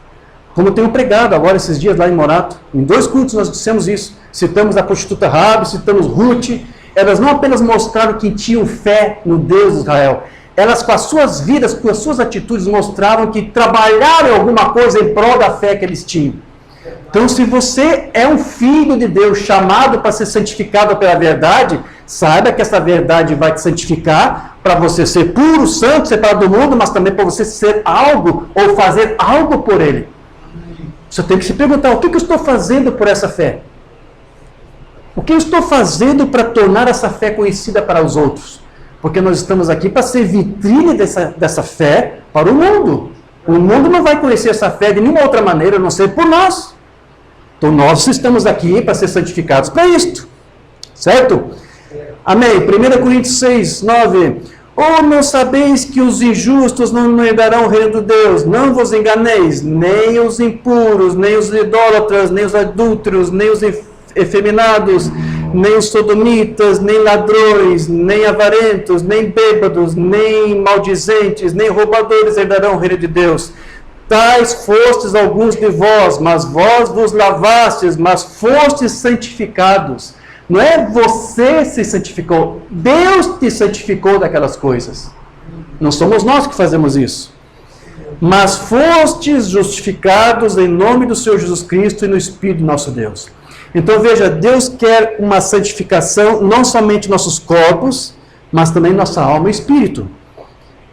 Como eu tenho pregado agora esses dias lá em Morato, em 2 cultos nós dissemos isso. Citamos a prostituta Raabe, citamos Ruth. Elas não apenas mostraram que tinham fé no Deus de Israel. Elas, com as suas vidas, com as suas atitudes, mostravam que trabalharam alguma coisa em prol da fé que eles tinham. Então, se você é um filho de Deus, chamado para ser santificado pela verdade, saiba que essa verdade vai te santificar para você ser puro, santo, separado do mundo, mas também para você ser algo ou fazer algo por Ele. Você tem que se perguntar, o que eu estou fazendo por essa fé? O que eu estou fazendo para tornar essa fé conhecida para os outros? Porque nós estamos aqui para ser vitrine dessa fé para o mundo. O mundo não vai conhecer essa fé de nenhuma outra maneira, a não ser por nós. Então nós estamos aqui para ser santificados para isto. Certo? Amém. 1 Coríntios 6, 9. Ou não sabeis que os injustos não herdarão o reino de Deus? Não vos enganeis, nem os impuros, nem os idólatras, nem os adúlteros, nem os efeminados, nem os sodomitas, nem ladrões, nem avarentos, nem bêbados, nem maldizentes, nem roubadores herdarão o reino de Deus. Tais fostes alguns de vós, mas vós vos lavastes, mas fostes santificados. Não é você se santificou, Deus te santificou daquelas coisas. Não somos nós que fazemos isso. Mas fostes justificados em nome do Senhor Jesus Cristo e no Espírito do nosso Deus. Então veja, Deus quer uma santificação, não somente nossos corpos, mas também nossa alma e espírito.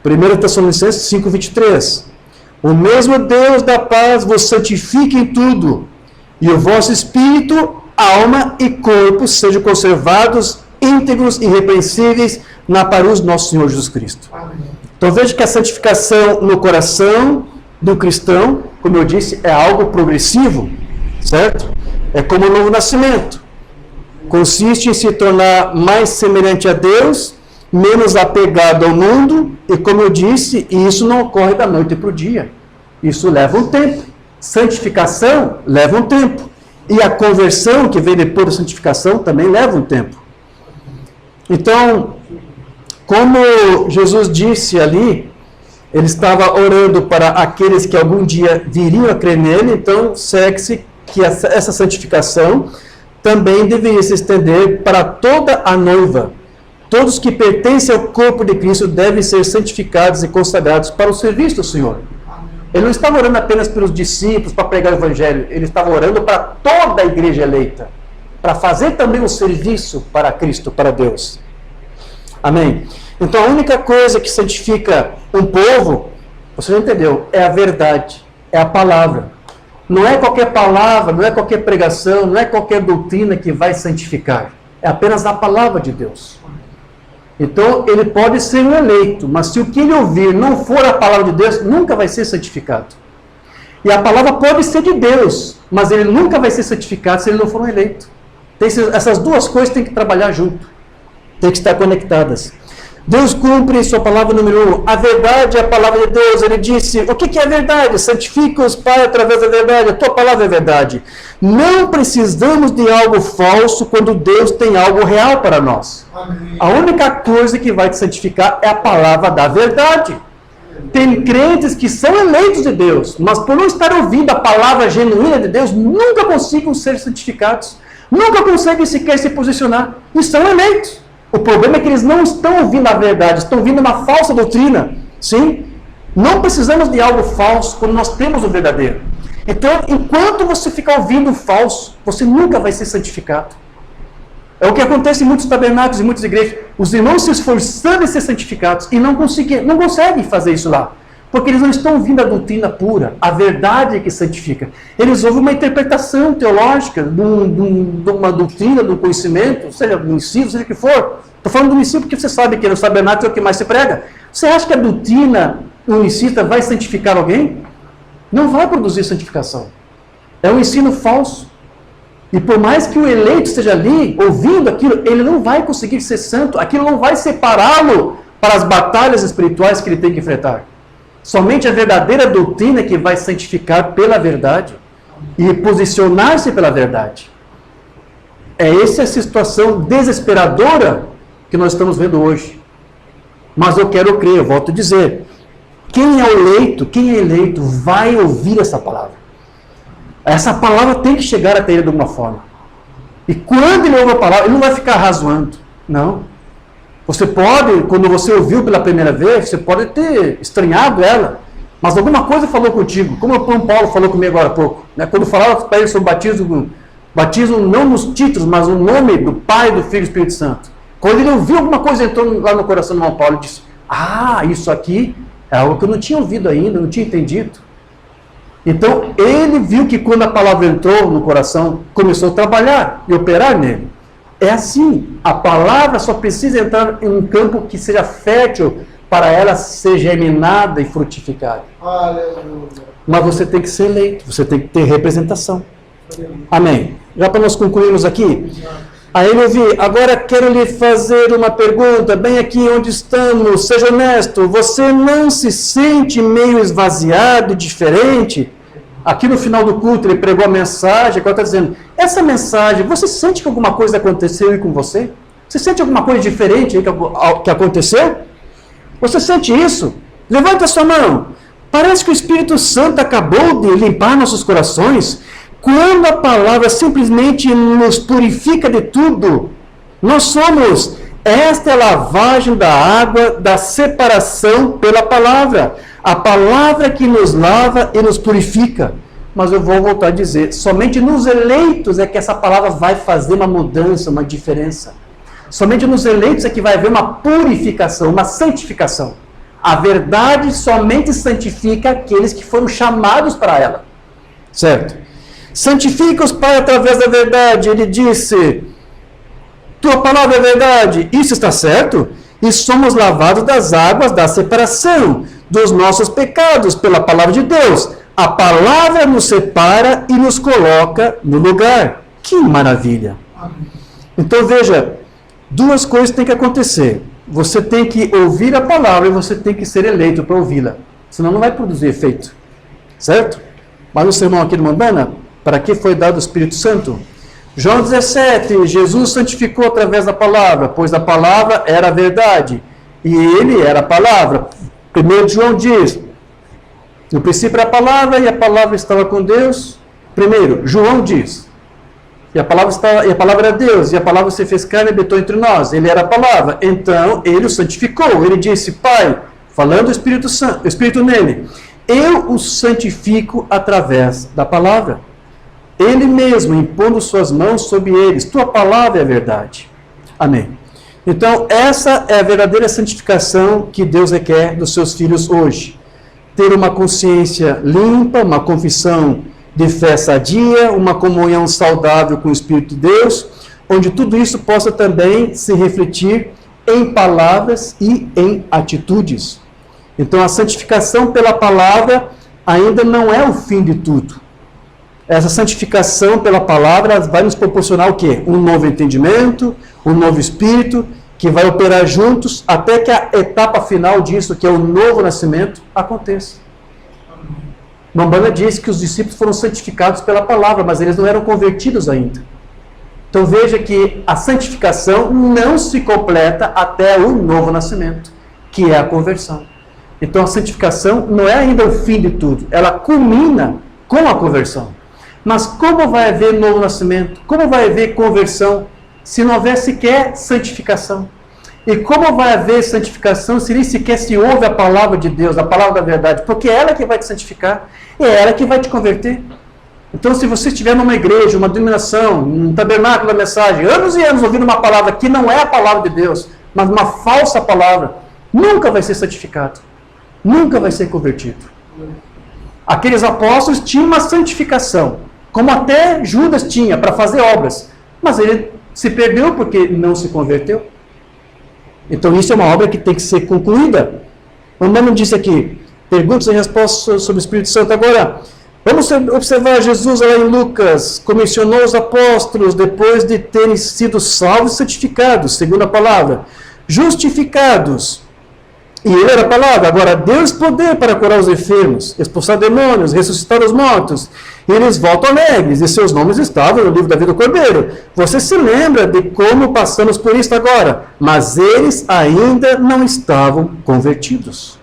1 Tessalonicenses 5:23. O mesmo Deus da paz vos santifique em tudo, e o vosso espírito, alma e corpo sejam conservados íntegros e irrepreensíveis na parus do nosso Senhor Jesus Cristo. Então veja que a santificação no coração do cristão, como eu disse, é algo progressivo, certo? É como o novo nascimento. Consiste em se tornar mais semelhante a Deus, menos apegado ao mundo, e como eu disse, isso não ocorre da noite para o dia. Isso leva um tempo. Santificação leva um tempo. E a conversão, que vem depois da santificação, também leva um tempo. Então, como Jesus disse ali, ele estava orando para aqueles que algum dia viriam a crer nele, então segue-se que essa santificação também deveria se estender para toda a noiva. Todos que pertencem ao corpo de Cristo devem ser santificados e consagrados para o serviço do Senhor. Ele não estava orando apenas pelos discípulos, para pregar o Evangelho. Ele estava orando para toda a igreja eleita. Para fazer também um serviço para Cristo, para Deus. Amém? Então a única coisa que santifica um povo, você já entendeu, é a verdade, é a palavra. Não é qualquer palavra, não é qualquer pregação, não é qualquer doutrina que vai santificar. É apenas a palavra de Deus. Então, ele pode ser um eleito, mas se o que ele ouvir não for a palavra de Deus, nunca vai ser santificado. E a palavra pode ser de Deus, mas ele nunca vai ser santificado se ele não for um eleito. Essas duas coisas têm que trabalhar junto, têm que estar conectadas. Deus cumpre sua palavra número 1. A verdade é a palavra de Deus. Ele disse, o que é a verdade? Santifica-os, Pai, através da verdade. A tua palavra é verdade. Não precisamos de algo falso quando Deus tem algo real para nós. Amém. A única coisa que vai te santificar é a palavra da verdade. Tem crentes que são eleitos de Deus, mas por não estar ouvindo a palavra genuína de Deus, nunca conseguem ser santificados. Nunca conseguem sequer se posicionar. E são eleitos. O problema é que eles não estão ouvindo a verdade, estão ouvindo uma falsa doutrina. Sim? Não precisamos de algo falso quando nós temos o verdadeiro. Então, enquanto você ficar ouvindo o falso, você nunca vai ser santificado. É o que acontece em muitos tabernáculos e muitas igrejas. Os irmãos se esforçando em ser santificados e não conseguem fazer isso lá. Porque eles não estão ouvindo a doutrina pura, a verdade que santifica. Eles ouvem uma interpretação teológica de uma doutrina, de um conhecimento, seja do ensino, seja o que for. Estou falando do ensino porque você sabe que no tabernáculo é o que mais se prega. Você acha que a doutrina unicista vai santificar alguém? Não vai produzir santificação. É um ensino falso. E por mais que o eleito esteja ali, ouvindo aquilo, ele não vai conseguir ser santo. Aquilo não vai separá-lo para as batalhas espirituais que ele tem que enfrentar. Somente a verdadeira doutrina que vai santificar pela verdade e posicionar-se pela verdade. Essa é a situação desesperadora que nós estamos vendo hoje. Mas eu quero crer, eu volto a dizer, quem é eleito vai ouvir essa palavra. Essa palavra tem que chegar até ele de alguma forma. E quando ele ouve a palavra, ele não vai ficar razoando. Não. Você pode, quando você ouviu pela primeira vez, você pode ter estranhado ela, mas alguma coisa falou contigo, como o Paulo falou comigo agora há pouco. Né? Quando falava para ele sobre batismo não nos títulos, mas o nome do Pai, do Filho e do Espírito Santo. Quando ele ouviu alguma coisa, entrou lá no coração do irmão Paulo e disse, isso aqui é algo que eu não tinha ouvido ainda, não tinha entendido. Então, ele viu que quando a palavra entrou no coração, começou a trabalhar e operar nele. É assim, a palavra só precisa entrar em um campo que seja fértil para ela ser germinada e frutificada. Aleluia. Mas você tem que ser eleito, você tem que ter representação. Amém. Já para nós concluirmos aqui. Aí ele ouviu, agora quero lhe fazer uma pergunta, bem aqui onde estamos, seja honesto, você não se sente meio esvaziado e diferente? Aqui no final do culto ele pregou a mensagem, agora está dizendo, essa mensagem, você sente que alguma coisa aconteceu aí com você? Você sente alguma coisa diferente aí que aconteceu? Você sente isso? Levanta a sua mão. Parece que o Espírito Santo acabou de limpar nossos corações. Quando a palavra simplesmente nos purifica de tudo, nós somos, esta é a lavagem da água, da separação pela palavra. A palavra que nos lava e nos purifica. Mas eu vou voltar a dizer, somente nos eleitos é que essa palavra vai fazer uma mudança, uma diferença. Somente nos eleitos é que vai haver uma purificação, uma santificação. A verdade somente santifica aqueles que foram chamados para ela. Certo? Santifica-os, Pai, através da verdade. Ele disse, tua palavra é verdade. Isso está certo? E somos lavados das águas da separação dos nossos pecados pela palavra de Deus. A palavra nos separa e nos coloca no lugar. Que maravilha! Então veja, duas coisas têm que acontecer. Você tem que ouvir a palavra e você tem que ser eleito para ouvi-la. Senão não vai produzir efeito. Certo? Mas o sermão aqui de Mombana, para que foi dado o Espírito Santo? João 17, Jesus santificou através da palavra, pois a palavra era a verdade, e ele era a palavra. 1 João diz, no princípio era a palavra, e a palavra estava com Deus. Primeiro, João diz, e a palavra era Deus, e a palavra se fez carne e habitou entre nós, ele era a palavra. Então, ele o santificou, ele disse, Pai, falando o Espírito Santo, o Espírito nele, eu o santifico através da palavra. Ele mesmo, impondo suas mãos sobre eles. Tua palavra é a verdade. Amém. Então, essa é a verdadeira santificação que Deus requer dos seus filhos hoje. Ter uma consciência limpa, uma confissão de fé sadia, uma comunhão saudável com o Espírito de Deus, onde tudo isso possa também se refletir em palavras e em atitudes. Então, a santificação pela palavra ainda não é o fim de tudo. Essa santificação pela palavra vai nos proporcionar o quê? Um novo entendimento, um novo espírito, que vai operar juntos até que a etapa final disso, que é o novo nascimento, aconteça. Mombana diz que os discípulos foram santificados pela palavra, mas eles não eram convertidos ainda. Então veja que a santificação não se completa até o novo nascimento, que é a conversão. Então a santificação não é ainda o fim de tudo, ela culmina com a conversão. Mas como vai haver novo nascimento? Como vai haver conversão se não houver sequer santificação? E como vai haver santificação se nem sequer se ouve a palavra de Deus, a palavra da verdade? Porque é ela que vai te santificar, é ela que vai te converter. Então, se você estiver numa igreja, uma denominação, um tabernáculo da mensagem, anos e anos ouvindo uma palavra que não é a palavra de Deus, mas uma falsa palavra, nunca vai ser santificado, nunca vai ser convertido. Aqueles apóstolos tinham uma santificação, como até Judas tinha, para fazer obras. Mas ele se perdeu porque não se converteu. Então isso é uma obra que tem que ser concluída. O Mano disse aqui, perguntas e respostas sobre o Espírito Santo. Agora, vamos observar Jesus lá em Lucas, comissionou os apóstolos depois de terem sido salvos e santificados, segundo a palavra, justificados. E ele era a palavra. Agora, Deus poder para curar os enfermos, expulsar demônios, ressuscitar os mortos. E eles voltam alegres, e seus nomes estavam no livro da vida do Cordeiro. Você se lembra de como passamos por isso agora, mas eles ainda não estavam convertidos.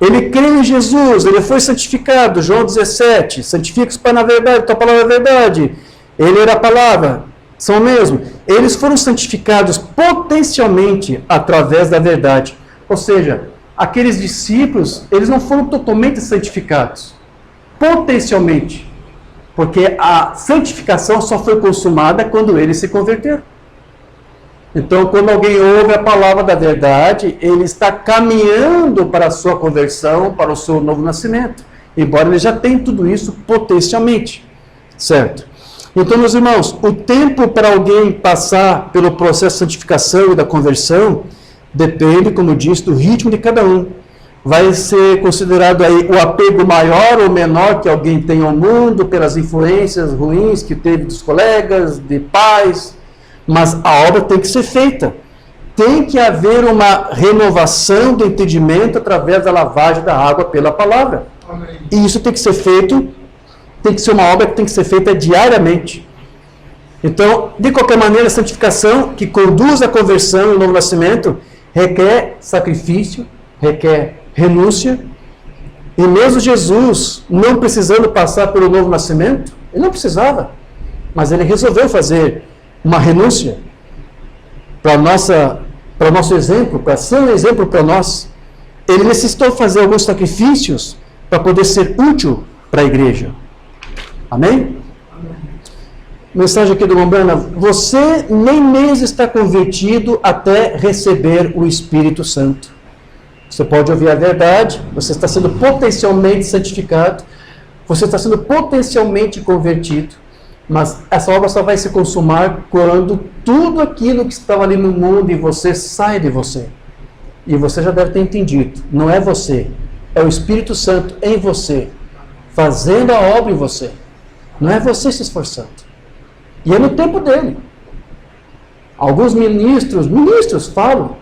Ele creu em Jesus, ele foi santificado, João 17, santifica-os Pai na verdade, tua palavra é verdade. Ele era a palavra, são o mesmo. Eles foram santificados potencialmente através da verdade. Ou seja, aqueles discípulos, eles não foram totalmente santificados. Potencialmente, porque a santificação só foi consumada quando eles se converteram. Então, quando alguém ouve a palavra da verdade, ele está caminhando para a sua conversão, para o seu novo nascimento, embora ele já tenha tudo isso potencialmente, certo? Então, meus irmãos, o tempo para alguém passar pelo processo de santificação e da conversão depende, como disse, do ritmo de cada um. Vai ser considerado aí o apego maior ou menor que alguém tem ao mundo, pelas influências ruins que teve dos colegas, de pais, mas a obra tem que ser feita. Tem que haver uma renovação do entendimento através da lavagem da água pela palavra. Amém. E isso tem que ser feito, tem que ser uma obra que tem que ser feita diariamente. Então, de qualquer maneira, a santificação que conduz à conversão e ao novo nascimento requer sacrifício, requer renúncia. E mesmo Jesus, não precisando passar pelo novo nascimento, ele não precisava, mas ele resolveu fazer uma renúncia para o nosso exemplo, para ser um exemplo para nós. Ele necessitou fazer alguns sacrifícios para poder ser útil para a igreja. Amém? Mensagem aqui do Mombana: você nem mesmo está convertido até receber o Espírito Santo. Você pode ouvir a verdade, você está sendo potencialmente santificado, você está sendo potencialmente convertido, mas essa obra só vai se consumar quando tudo aquilo que estava ali no mundo e você sai de você. E você já deve ter entendido, não é você, é o Espírito Santo em você, fazendo a obra em você. Não é você se esforçando. E é no tempo dele. Alguns ministros falam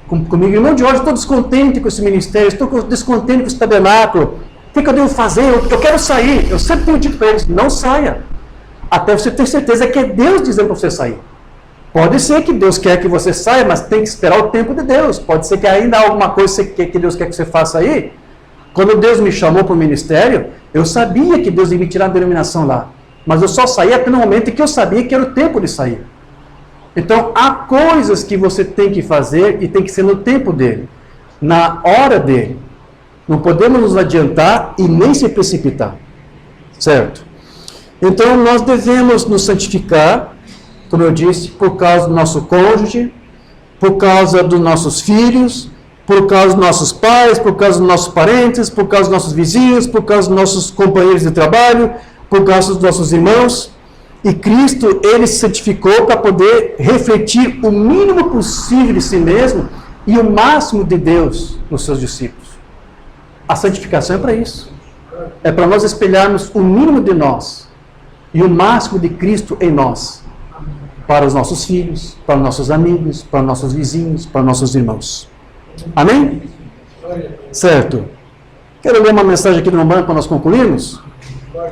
comigo, irmão Jorge, estou descontente com esse ministério, estou descontente com esse tabernáculo. O que eu devo fazer? Eu quero sair. Eu sempre tenho dito para eles, não saia. Até você ter certeza que é Deus dizendo para você sair. Pode ser que Deus quer que você saia, mas tem que esperar o tempo de Deus. Pode ser que ainda há alguma coisa que Deus quer que você faça aí. Quando Deus me chamou para o ministério, eu sabia que Deus ia me tirar a denominação lá. Mas eu só saí até no momento em que eu sabia que era o tempo de sair. Então, há coisas que você tem que fazer e tem que ser no tempo dele, na hora dele. Não podemos nos adiantar e nem se precipitar. Certo? Então, nós devemos nos santificar, como eu disse, por causa do nosso cônjuge, por causa dos nossos filhos, por causa dos nossos pais, por causa dos nossos parentes, por causa dos nossos vizinhos, por causa dos nossos companheiros de trabalho, por causa dos nossos irmãos. E Cristo, ele se santificou para poder refletir o mínimo possível de si mesmo e o máximo de Deus nos seus discípulos. A santificação é para isso. É para nós espelharmos o mínimo de nós e o máximo de Cristo em nós. Para os nossos filhos, para os nossos amigos, para os nossos vizinhos, para os nossos irmãos. Amém? Certo. Quero ler uma mensagem aqui no banco para nós concluirmos.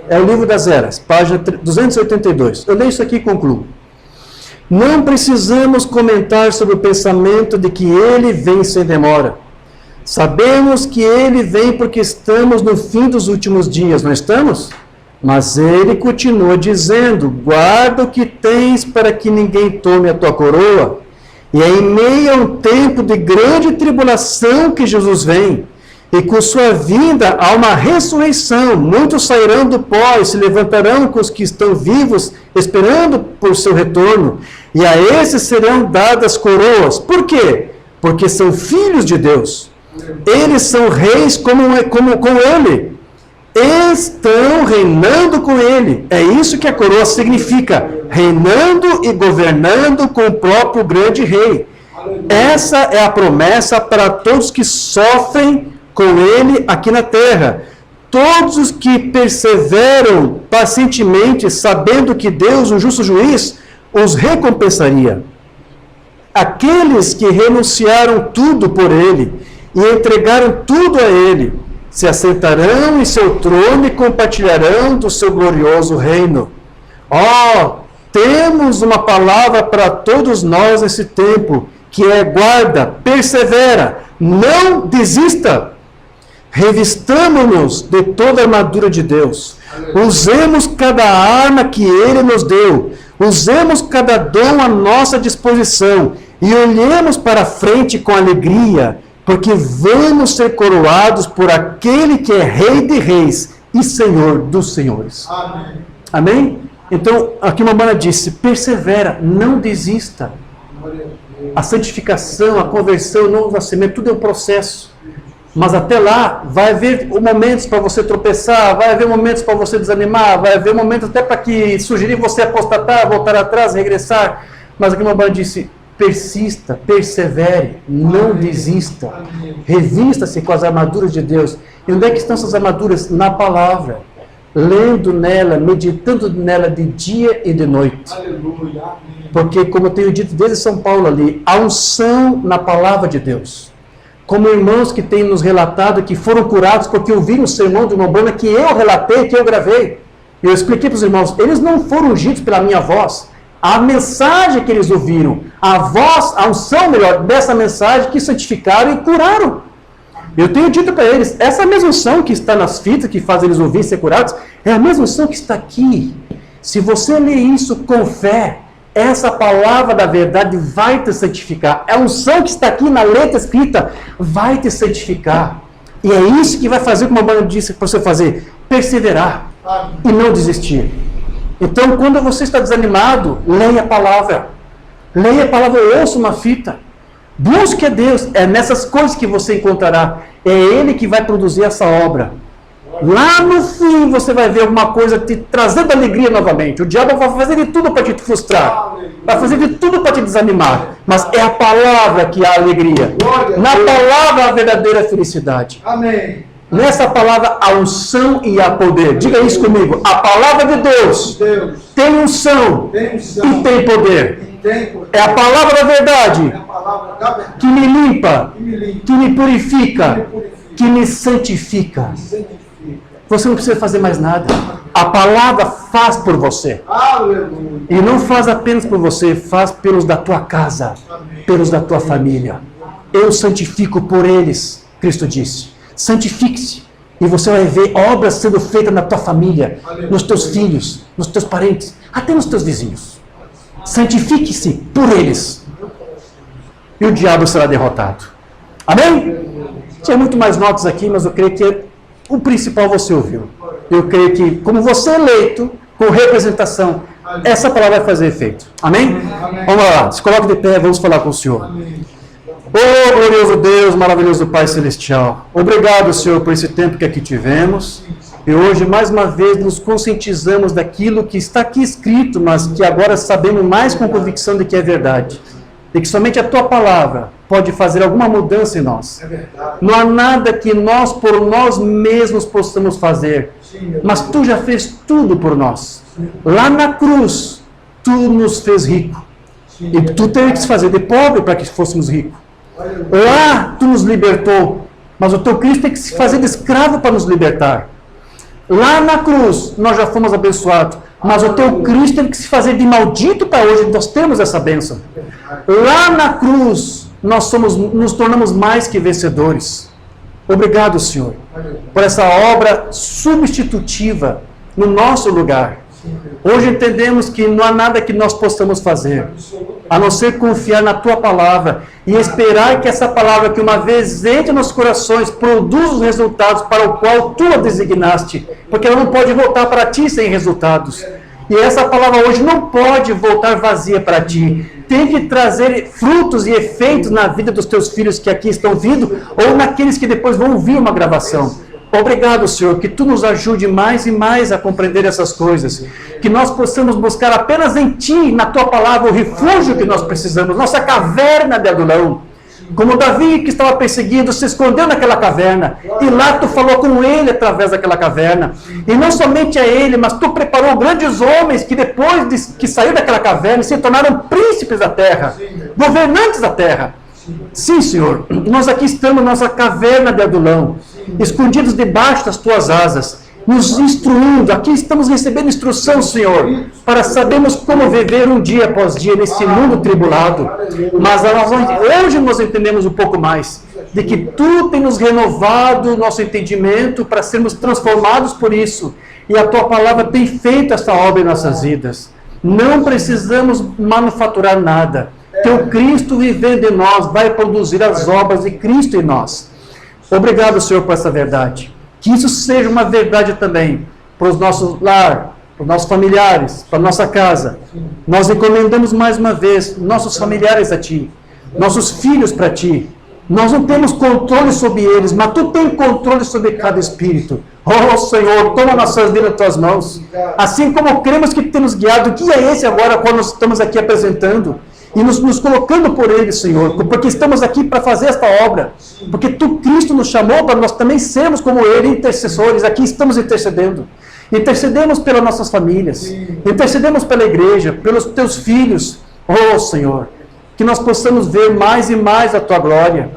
É o livro das Eras, página 282. Eu leio isso aqui e concluo. Não precisamos comentar sobre o pensamento de que ele vem sem demora. Sabemos que ele vem porque estamos no fim dos últimos dias, não estamos? Mas ele continua dizendo, guarda o que tens para que ninguém tome a tua coroa. E é em meio a um tempo de grande tribulação que Jesus vem. E com sua vinda há uma ressurreição. Muitos sairão do pó e se levantarão com os que estão vivos, esperando por seu retorno. E a esses serão dadas coroas. Por quê? Porque são filhos de Deus. Eles são reis como ele. Estão reinando com ele. É isso que a coroa significa. Reinando e governando com o próprio grande rei. Essa é a promessa para todos que sofrem com ele aqui na terra. Todos os que perseveram pacientemente, sabendo que Deus, o justo juiz, os recompensaria. Aqueles que renunciaram tudo por ele e entregaram tudo a ele, se assentarão em seu trono e compartilharão do seu glorioso reino. Temos uma palavra para todos nós nesse tempo, que é guarda, persevera, não desista. Revistamo-nos de toda a armadura de Deus. Usemos cada arma que ele nos deu. Usemos cada dom à nossa disposição. E olhemos para frente com alegria, porque vamos ser coroados por aquele que é Rei de Reis e Senhor dos Senhores. Amém? Amém? Então, aqui uma mana disse, persevera, não desista. A santificação, a conversão, o novo nascimento, tudo é um processo. Mas até lá, vai haver momentos para você tropeçar, vai haver momentos para você desanimar, vai haver momentos até para que sugerir você apostatar, voltar atrás, regressar. Mas aqui uma mana disse, persista, persevere, não desista. Revista-se com as armaduras de Deus. E onde é que estão essas armaduras? Na palavra. Lendo nela, meditando nela de dia e de noite. Aleluia. Porque, como eu tenho dito desde São Paulo ali, a unção na palavra de Deus. Como irmãos que têm nos relatado que foram curados porque ouviram o sermão de uma banda que eu relatei, que eu gravei. Eu expliquei para os irmãos, eles não foram ungidos pela minha voz. A mensagem que eles ouviram, a voz, a unção melhor dessa mensagem que santificaram e curaram. Eu tenho dito para eles, essa mesma unção que está nas fitas, que faz eles ouvir e ser curados, é a mesma unção que está aqui. Se você ler isso com fé, essa palavra da verdade vai te santificar. A unção que está aqui na letra escrita vai te santificar. E é isso que vai fazer, como a banda disse para você fazer, perseverar e não desistir. Então, quando você está desanimado, leia a palavra. Leia a palavra, ouça uma fita. Busque a Deus. É nessas coisas que você encontrará. É Ele que vai produzir essa obra. Lá no fim você vai ver alguma coisa te trazendo alegria novamente. O diabo vai fazer de tudo para te frustrar. Vai fazer de tudo para te desanimar. Mas é a palavra que há alegria. Na palavra a verdadeira felicidade. Amém. Nessa palavra há unção e há poder. Diga isso comigo. A palavra de Deus tem unção e tem poder. É a palavra da verdade que me limpa, que me purifica, que me santifica. Você não precisa fazer mais nada. A palavra faz por você. E não faz apenas por você, faz pelos da tua casa, pelos da tua família. Eu santifico por eles, Cristo disse. Santifique-se. E você vai ver obras sendo feitas na tua família, nos teus filhos, nos teus parentes, até nos teus vizinhos. Santifique-se por eles. E o diabo será derrotado. Amém? Tinha muito mais notas aqui, mas eu creio que o principal você ouviu. Eu creio que, como você é eleito, com representação, essa palavra vai fazer efeito. Amém? Vamos lá, se coloque de pé, vamos falar com o Senhor. Oh, glorioso Deus, maravilhoso Pai Celestial. Obrigado, Senhor, por esse tempo que aqui tivemos. E hoje, mais uma vez, nos conscientizamos daquilo que está aqui escrito, mas que agora sabemos mais com convicção de que é verdade. E que somente a Tua palavra pode fazer alguma mudança em nós. Não há nada que nós, por nós mesmos, possamos fazer. Mas Tu já fez tudo por nós. Lá na cruz, Tu nos fez rico. E Tu teve que se fazer de pobre para que fôssemos ricos. Lá Tu nos libertou. Mas o Teu Cristo tem que se fazer de escravo para nos libertar. Lá na cruz, nós já fomos abençoados. Mas o Teu Cristo teve que se fazer de maldito para hoje nós temos essa bênção. Lá na cruz, nós nos tornamos mais que vencedores. Obrigado, Senhor, por essa obra substitutiva no nosso lugar. Hoje entendemos que não há nada que nós possamos fazer, a não ser confiar na Tua palavra e esperar que essa palavra, que uma vez entre nos corações, produza os resultados para o qual Tu a designaste, porque ela não pode voltar para Ti sem resultados. E essa palavra hoje não pode voltar vazia para Ti. Tem que trazer frutos e efeitos na vida dos Teus filhos que aqui estão vindo, ou naqueles que depois vão ouvir uma gravação. Obrigado, Senhor, que Tu nos ajude mais e mais a compreender essas coisas. Que nós possamos buscar apenas em Ti, na Tua palavra, o refúgio que nós precisamos, nossa caverna de Adulão. Como Davi, que estava perseguido, se escondeu naquela caverna. E lá Tu falou com ele através daquela caverna. E não somente a ele, mas Tu preparou grandes homens que depois que saíram daquela caverna se tornaram príncipes da terra, governantes da terra. Sim, Senhor, nós aqui estamos na nossa caverna de Adulão, escondidos debaixo das Tuas asas, nos instruindo. Aqui estamos recebendo instrução, Senhor, para sabermos como viver um dia após dia nesse mundo tribulado. Mas hoje nós entendemos um pouco mais de que Tu tem nos renovado o nosso entendimento para sermos transformados por isso. E a Tua palavra tem feito essa obra em nossas vidas. Não precisamos manufaturar nada. Teu Cristo vivendo em nós vai produzir as obras de Cristo em nós. Obrigado, Senhor, por essa verdade. Que isso seja uma verdade também para os nossos lar, para os nossos familiares, para a nossa casa. Nós encomendamos mais uma vez nossos familiares a Ti, nossos filhos para Ti. Nós não temos controle sobre eles, mas Tu tens controle sobre cada espírito. Oh, Senhor, toma nossas vidas nas Tuas mãos. Assim como cremos que Tu nos guiado, o que é esse agora quando nós estamos aqui apresentando? E nos colocando por Ele, Senhor, porque estamos aqui para fazer esta obra, porque Tu, Cristo, nos chamou para nós também sermos como Ele, intercessores. Aqui estamos intercedendo. Intercedemos pelas nossas famílias, intercedemos pela igreja, pelos Teus filhos. Oh, Senhor, que nós possamos ver mais e mais a Tua glória.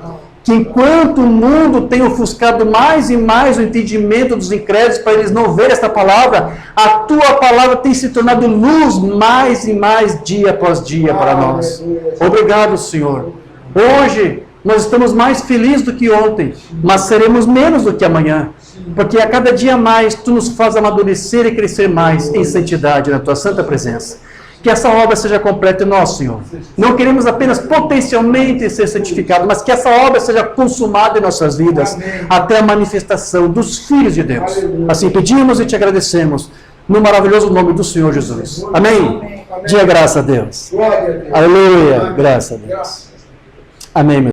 Que enquanto o mundo tem ofuscado mais e mais o entendimento dos incrédulos para eles não verem esta palavra, a Tua palavra tem se tornado luz mais e mais dia após dia para nós. Obrigado, Senhor. Hoje nós estamos mais felizes do que ontem, mas seremos menos do que amanhã, porque a cada dia mais Tu nos faz amadurecer e crescer mais em santidade na Tua santa presença. Que essa obra seja completa em nós, Senhor. Não queremos apenas potencialmente ser santificados, mas que essa obra seja consumada em nossas vidas, até a manifestação dos filhos de Deus. Assim pedimos e Te agradecemos, no maravilhoso nome do Senhor Jesus. Amém? Diga graça a Deus. Aleluia. Graça a Deus. Amém, meu